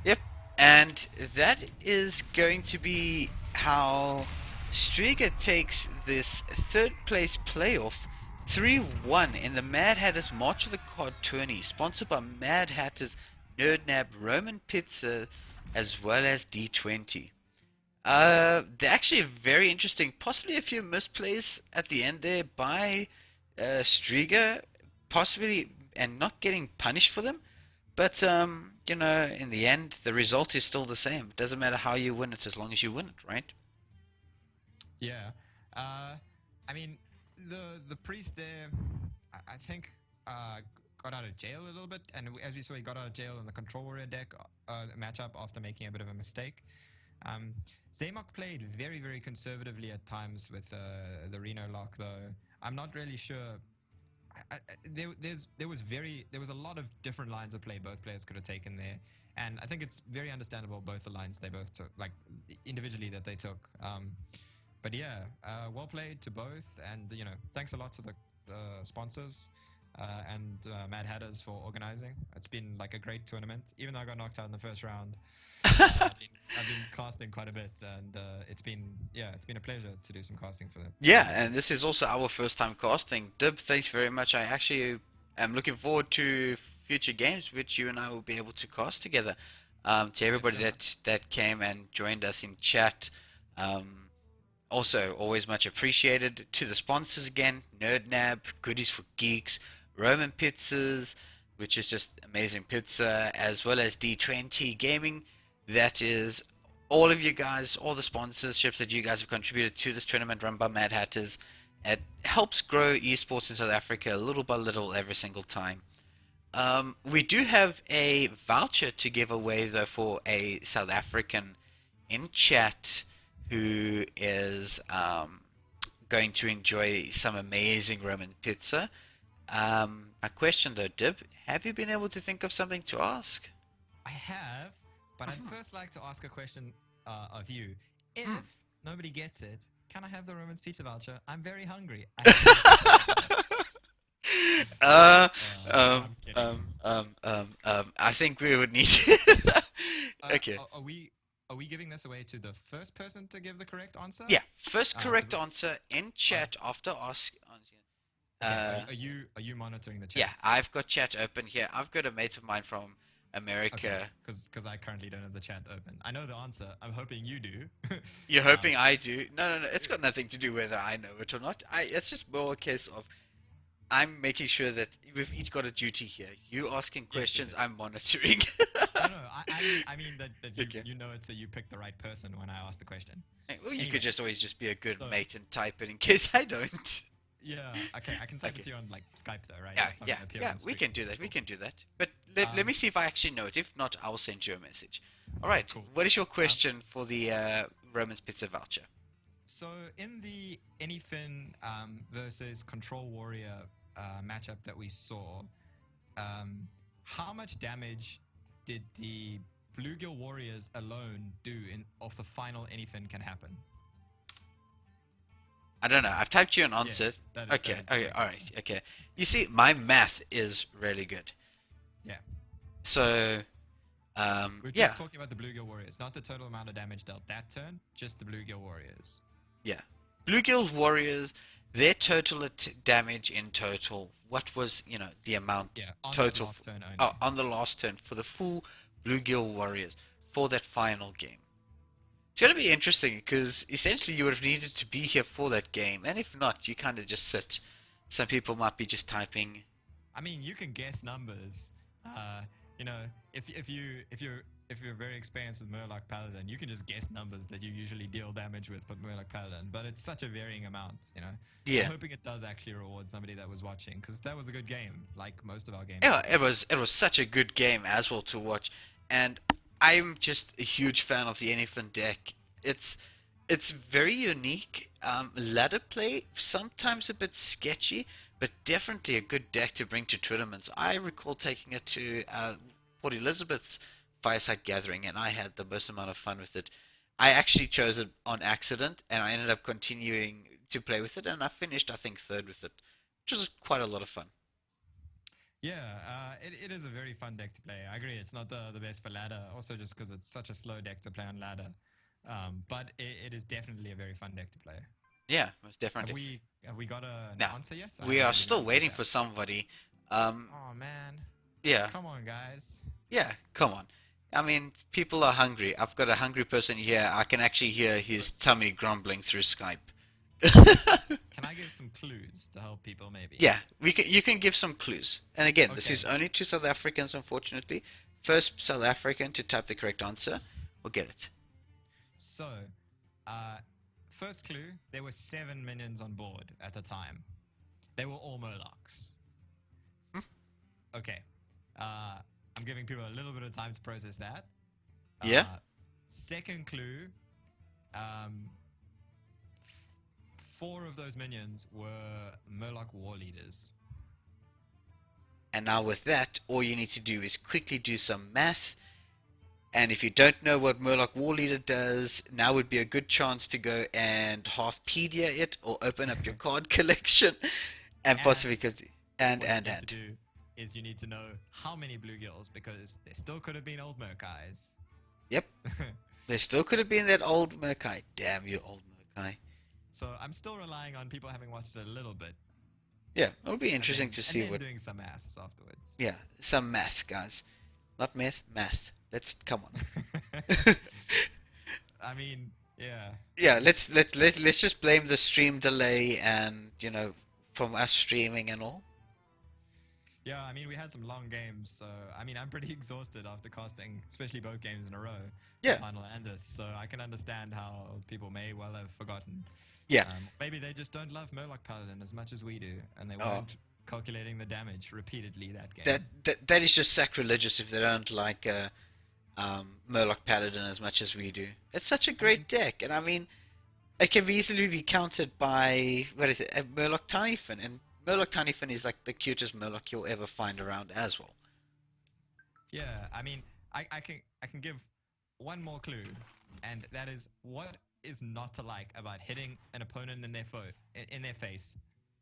Yep, and that is going to be how Strega takes this 3rd place playoff 3-1 in the Mad Hatters March of the Card Tourney, sponsored by Mad Hatters, Nerdnab, Roman Pizza, as well as D20. They're actually very interesting, possibly a few misplays at the end there by Strega, possibly, and not getting punished for them. But, you know, in the end, the result is still the same. It doesn't matter how you win it as long as you win it, right?
Yeah. I mean, the priest there, I think, got out of jail a little bit, and as we saw, he got out of jail in the Control Warrior deck matchup after making a bit of a mistake. Zaymok played very, very conservatively at times with the Reno lock, though. I'm not really sure. There was a lot of different lines of play both players could have taken there, and I think it's very understandable both the lines they both took, like individually that they took. But yeah, well played to both, and you know, thanks a lot to the sponsors and Mad Hatters for organizing. It's been like a great tournament, even though I got knocked out in the first round. I've been casting quite a bit, and it's been a pleasure to do some casting for them.
Yeah, and this is also our first time casting. Dib, thanks very much. I actually am looking forward to future games which you and I will be able to cast together. To everybody that came and joined us in chat. Also, always much appreciated. To the sponsors again, Nerdnab, Goodies for Geeks, Roman Pizzas, which is just amazing pizza, as well as D20 Gaming. That is all of you guys, all the sponsorships that you guys have contributed to this tournament run by Mad Hatters. It helps grow esports in South Africa little by little every single time. We do have a voucher to give away, though, for a South African in chat who is going to enjoy some amazing Roman pizza. My question though, Dib, have you been able to think of something to ask?
I have, but I'd first like to ask a question of you. If nobody gets it, can I have the Roman's pizza voucher? I'm very hungry.
I think we would need. Okay.
Are we giving this away to the first person to give the correct answer?
Yeah, first correct answer in chat after ask.
Okay, are you monitoring the chat?
Yeah, I've got chat open here. I've got a mate of mine from America.
Because I currently don't have the chat open. I know the answer. I'm hoping you do.
You're hoping I do? No. It's got nothing to do whether I know it or not. It's just more a case of I'm making sure that we've each got a duty here. You asking questions, I'm monitoring.
No, I mean that you know it, so you pick the right person when I ask the question.
Well, you could just always just be a good mate and type it in case I don't.
Yeah, okay, I can type it to you on like Skype though, right?
Yeah, we can do that. We can do that. But let me see if I actually know it. If not, I'll send you a message. All right.
Cool.
What is your question for the Roman's Pizza voucher?
So in the Anyfin versus Control Warrior matchup that we saw, um, how much damage did the Bluegill Warriors alone do in off the final Anyfin can happen?
I don't know. I've typed you an answer.
Yes, that
Okay,
is the
okay,
correct
alright,
answer.
okay. You see, my math is really good.
Yeah.
So,
We're
yeah,
just talking about the Bluegill Warriors, not the total amount of damage dealt that turn, just the Bluegill Warriors.
yeah. Bluegill Warriors, their total damage in total, what was, the amount
Yeah, on that
total
last turn only.
on the last turn for the full Bluegill Warriors for that final game? It's going to be interesting because essentially you would have needed to be here for that game, and if not, you kind of just sit. Some people might be just typing.
I mean, you can guess numbers. You know, if you're very experienced with Murloc Paladin, you can just guess numbers that you usually deal damage with Murloc Paladin. But it's such a varying amount, you know.
Yeah,
I'm hoping it does actually reward somebody that was watching, because that was a good game, like most of our games.
yeah,
this
it was such a good game as well to watch, and I'm just a huge fan of the Anyfin deck. It's it's very unique. Ladder play sometimes a bit sketchy, but definitely a good deck to bring to tournaments. I recall taking it to Port Elizabeth's Fireside Gathering, and I had the most amount of fun with it. I actually chose it on accident, and I ended up continuing to play with it, and I finished, I think, third with it, which was quite a lot of fun.
Yeah, it is a very fun deck to play. I agree. It's not the best for ladder, also just because it's such a slow deck to play on ladder. But it is definitely a very fun deck to play.
Yeah, most
Have
definitely.
we got an
Now,
answer yet? I
we
haven't
are
really
still
looked at
waiting
that.
for somebody.
Oh man,
Yeah,
come on, guys.
yeah, come on. I mean, people are hungry. I've got a hungry person here. I can actually hear his tummy grumbling through Skype.
Can I give some clues to help people, maybe?
Yeah, you can give some clues. And again, this
Okay.
is only two South Africans, unfortunately. First South African to type the correct answer will get it.
So, uh, first clue: there were 7 minions on board at the time. They were all Murlocs.
Hmm?
Okay. I'm giving people a little bit of time to process that.
Yeah?
Second clue: um, 4 of those minions were Murloc war leaders.
And now with that, all you need to do is quickly do some math. And if you don't know what Murloc War Leader does, now would be a good chance to go and Hearthpedia it or open up your card collection and
And
possibly and
What
and
you need
and.
to do is you need to know how many bluegills, because there still could have been old Murkais.
Yep, there still could have been that old Murkai. Damn you, old Murkai.
So I'm still relying on people having watched it a little bit.
Yeah, it'll be
and
interesting
then-
to
and
see
then
what.
doing some maths afterwards.
Yeah, some math, guys. Not myth, math. Let's come on.
I mean, yeah.
Yeah, let's just blame the stream delay and from us streaming and all.
Yeah, I mean, we had some long games, so I mean, I'm pretty exhausted after casting, especially both games in a row, the
Yeah.
final and this. So I can understand how people may well have forgotten.
Yeah.
Maybe they just don't love Murloc Paladin as much as we do, and they
Oh.
weren't calculating the damage repeatedly that game.
That is just sacrilegious if they don't like Murloc Paladin as much as we do. It's such a great deck, and I mean, it can easily be countered by what is it, a Murloc Tinyfin, and Murloc Tinyfin is like the cutest Murloc you'll ever find around as well.
Yeah, I mean, I can give one more clue, and that is what is not to like about hitting an opponent in their face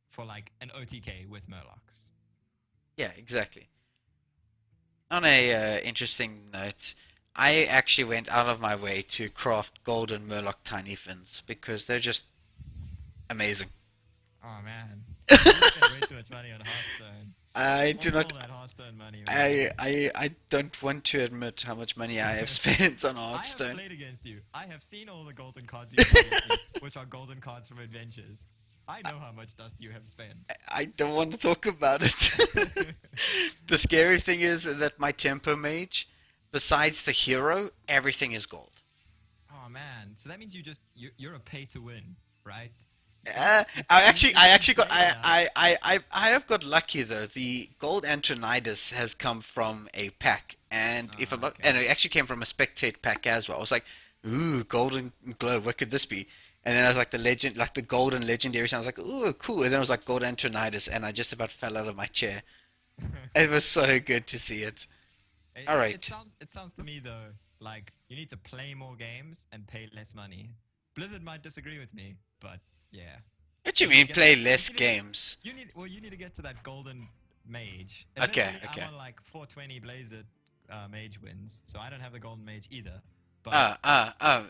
for like an OTK with Murlocs.
Yeah, exactly. On a interesting note, I actually went out of my way to craft golden Murloc Tinyfins because they're just amazing.
Oh man, you spent way too much money on Hearthstone.
I do
All
not.
that Hearthstone money. Man.
I don't want to admit how much money I have spent on
I have
Hearthstone.
played against you. I have seen all the golden cards you played with me, which are golden cards from adventures. I know how much dust you have spent.
I don't want to talk about it. The scary thing is that my Tempo Mage, besides the hero, everything is gold.
Oh man, so that means you're a pay to win, right?
I actually got I have got lucky though. The gold Antonidas has come from a pack, and if I'm not,
okay.
and it actually came from a spectate pack as well. I was like, ooh, golden glow, what could this be? And then I was like the legend, like the golden legendary. So I was like, ooh, cool. And then it was like gold Antonidas, and I just about fell out of my chair. It was so good to see it.
It,
All
it,
right.
it sounds it sounds to me though like you need to play more games and pay less money. Blizzard might disagree with me, but yeah.
What do you
You need
mean
to
play
you
less
need to
games?
you need to get to that golden mage.
Okay,
Admittedly,
okay.
I'm on like 420 Blazer mage wins, so I don't have the golden mage either. But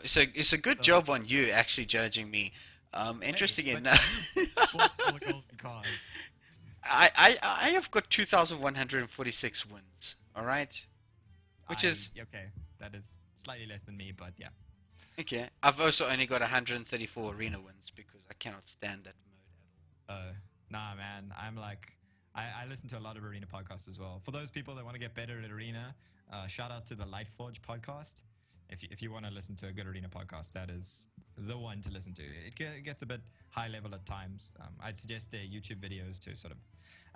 So it's a good
so
job on you actually judging me.
hey,
Interesting
but
enough.
you bought all the golden cards.
I have got 2,146 wins. All right, which is
Okay. That is slightly less than me, but yeah.
okay. I've also only got 134 arena wins because I cannot stand that mode at all.
Nah, man. I'm like, I listen to a lot of arena podcasts as well. For those people that want to get better at arena, shout out to the Lightforge podcast. If you want to listen to a good arena podcast, that is the one to listen to. It gets a bit high level at times. I'd suggest their YouTube videos to sort of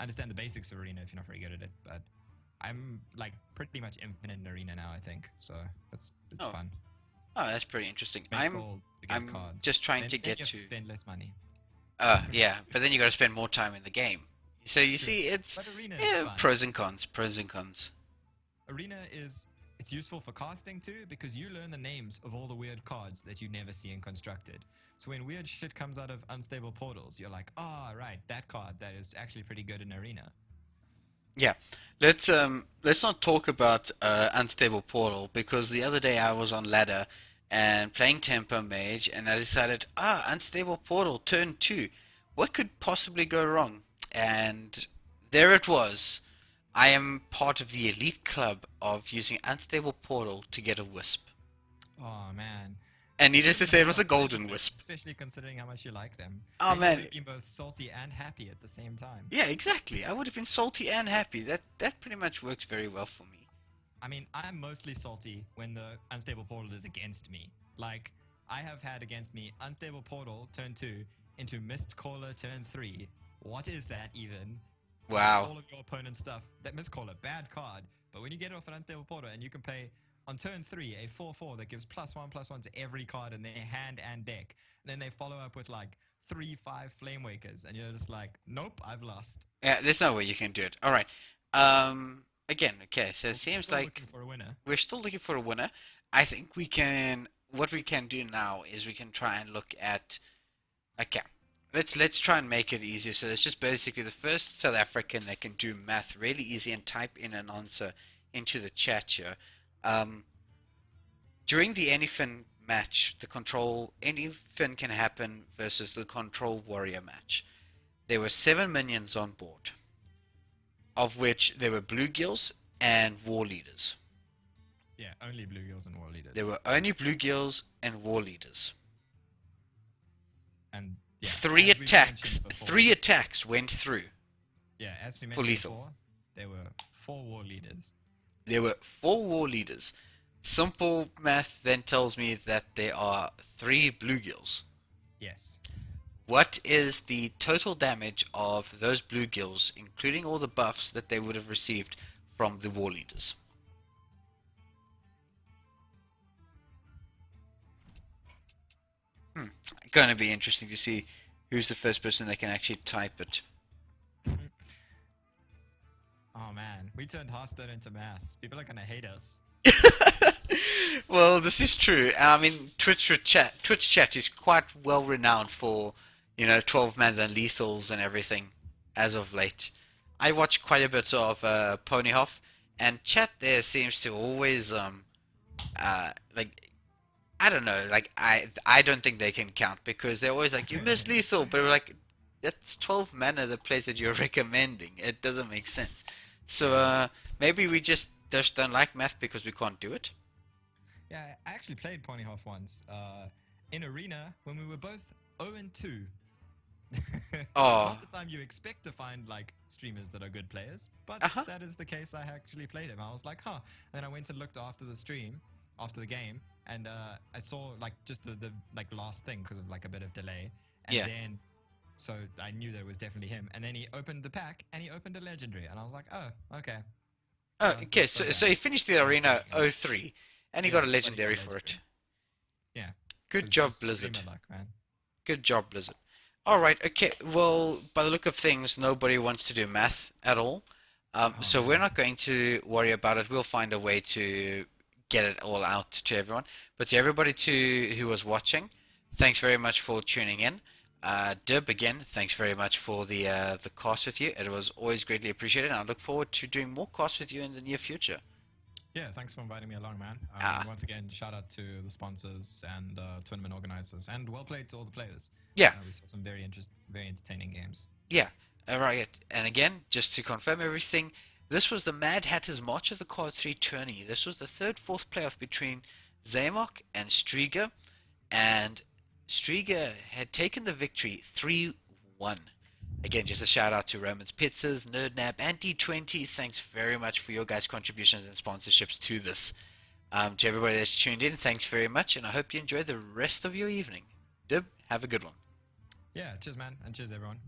understand the basics of arena if you're not very good at it. But I'm like pretty much infinite in arena now, I think. So it's
Oh.
fun.
Oh, that's pretty interesting.
Make
I'm
gold to get
I'm
cards.
just trying
Then-
to
then
get
you have
to.
spend less money.
Yeah, but then you got to spend more time in the game. So you
True.
see, it's
But arena is fun.
pros and cons, pros and cons.
Arena it's useful for casting too because you learn the names of all the weird cards that you never see in constructed. So when weird shit comes out of unstable portals, you're like, right, that card that is actually pretty good in arena.
Yeah, let's not talk about unstable portal because the other day I was on ladder and playing tempo mage and I decided unstable portal turn 2. What could possibly go wrong? And there it was. I am part of the elite club of using unstable portal to get a wisp.
Oh man.
And needless to
Would've
say, it
made
was a
life very
golden
different,
wisp.
especially considering how much you like them.
Oh,
Then you
man.
would've been both salty and happy at the same time.
Yeah, exactly. I would have been salty and happy. That pretty much works very well for me.
I mean, I'm mostly salty when the unstable portal is against me. Like, I have had against me unstable portal turn 2 into mist caller turn 3. What is that even?
Wow.
All of your opponent's stuff. That mist caller, bad card. But when you get off an unstable portal and you can pay on turn 3 a 4/4 that gives +1/+1 to every card in their hand and deck, and then they follow up with like 3/5 flame wakers, and you're just like, nope, I've lost.
Yeah, there's no way you can do it. All right. Again, okay. So it seems
Still
like
looking for a winner.
we're still looking for a winner. I think we can. What we can do now is we can try and look at. Okay, let's try and make it easier. So it's just basically the first South African that can do math really easy and type in an answer into the chat here. During the Anyfin match, the control Anyfin can happen versus the control warrior match. There were 7 minions on board, of which there were bluegills and war leaders.
Yeah, only bluegills and war leaders.
There were only bluegills and war leaders.
And yeah,
Three
as we
attacks.
mentioned before-
3 attacks went through.
Yeah, as we
for
mentioned
lethal.
before, there were 4 war leaders.
There were 4 war leaders. Simple math then tells me that there are 3 bluegills.
Yes.
What is the total damage of those bluegills, including all the buffs that they would have received from the war leaders? Going to be interesting to see who's the first person that can actually type it.
Oh man, we turned Hearthstone into maths. People are gonna hate us.
Well, this is true. I mean, Twitch chat is quite well renowned for, 12-man and lethals and everything as of late. I watch quite a bit of Ponyhoff, and chat there seems to always like, I don't know, like I don't think they can count because they're always like, you missed lethal, but we're like, that's 12 mana the plays that you're recommending. It doesn't make sense. So maybe we just don't like math because we can't do it.
Yeah, I actually played Ponyhoff once in arena when we were both 0-2.
Oh.
Not the time you expect to find like streamers that are good players, but that is the case. I actually played him. I was like, huh. And then I went and looked after the stream, after the game, and I saw like just the like last thing because of like a bit of delay, and then so I knew that it was definitely him. And then he opened the pack and he opened a legendary, and I was like, oh, okay.
Oh, okay. So he finished the arena 0-3, and he got a legendary for it.
Yeah.
Good
It's
job,
just
Blizzard.
streamer luck, man.
Good job, Blizzard. All right, okay. Well, by the look of things, nobody wants to do math at all.
Oh
So we're
man.
not going to worry about it. We'll find a way to get it all out to everyone. But to everybody who was watching, thanks very much for tuning in. Dib, again, thanks very much for the cast with you. It was always greatly appreciated, and I look forward to doing more casts with you in the near future.
Yeah, thanks for inviting me along, man.
Ah,
Once again, shout out to the sponsors and tournament organizers, and well played to all the players.
yeah,
We saw some very entertaining games.
yeah. All right. And again, just to confirm everything, this was the Mad Hatters March of the Card 3 tourney. This was the third, fourth playoff between Zaymok and Strega, and Strega had taken the victory 3-1. Again, just a shout out to Romans Pizzas, NerdNap, and D20. Thanks very much for your guys' contributions and sponsorships to this. To everybody that's tuned in, thanks very much, and I hope you enjoy the rest of your evening. Dib, have a good one.
Yeah, cheers, man, and cheers, everyone.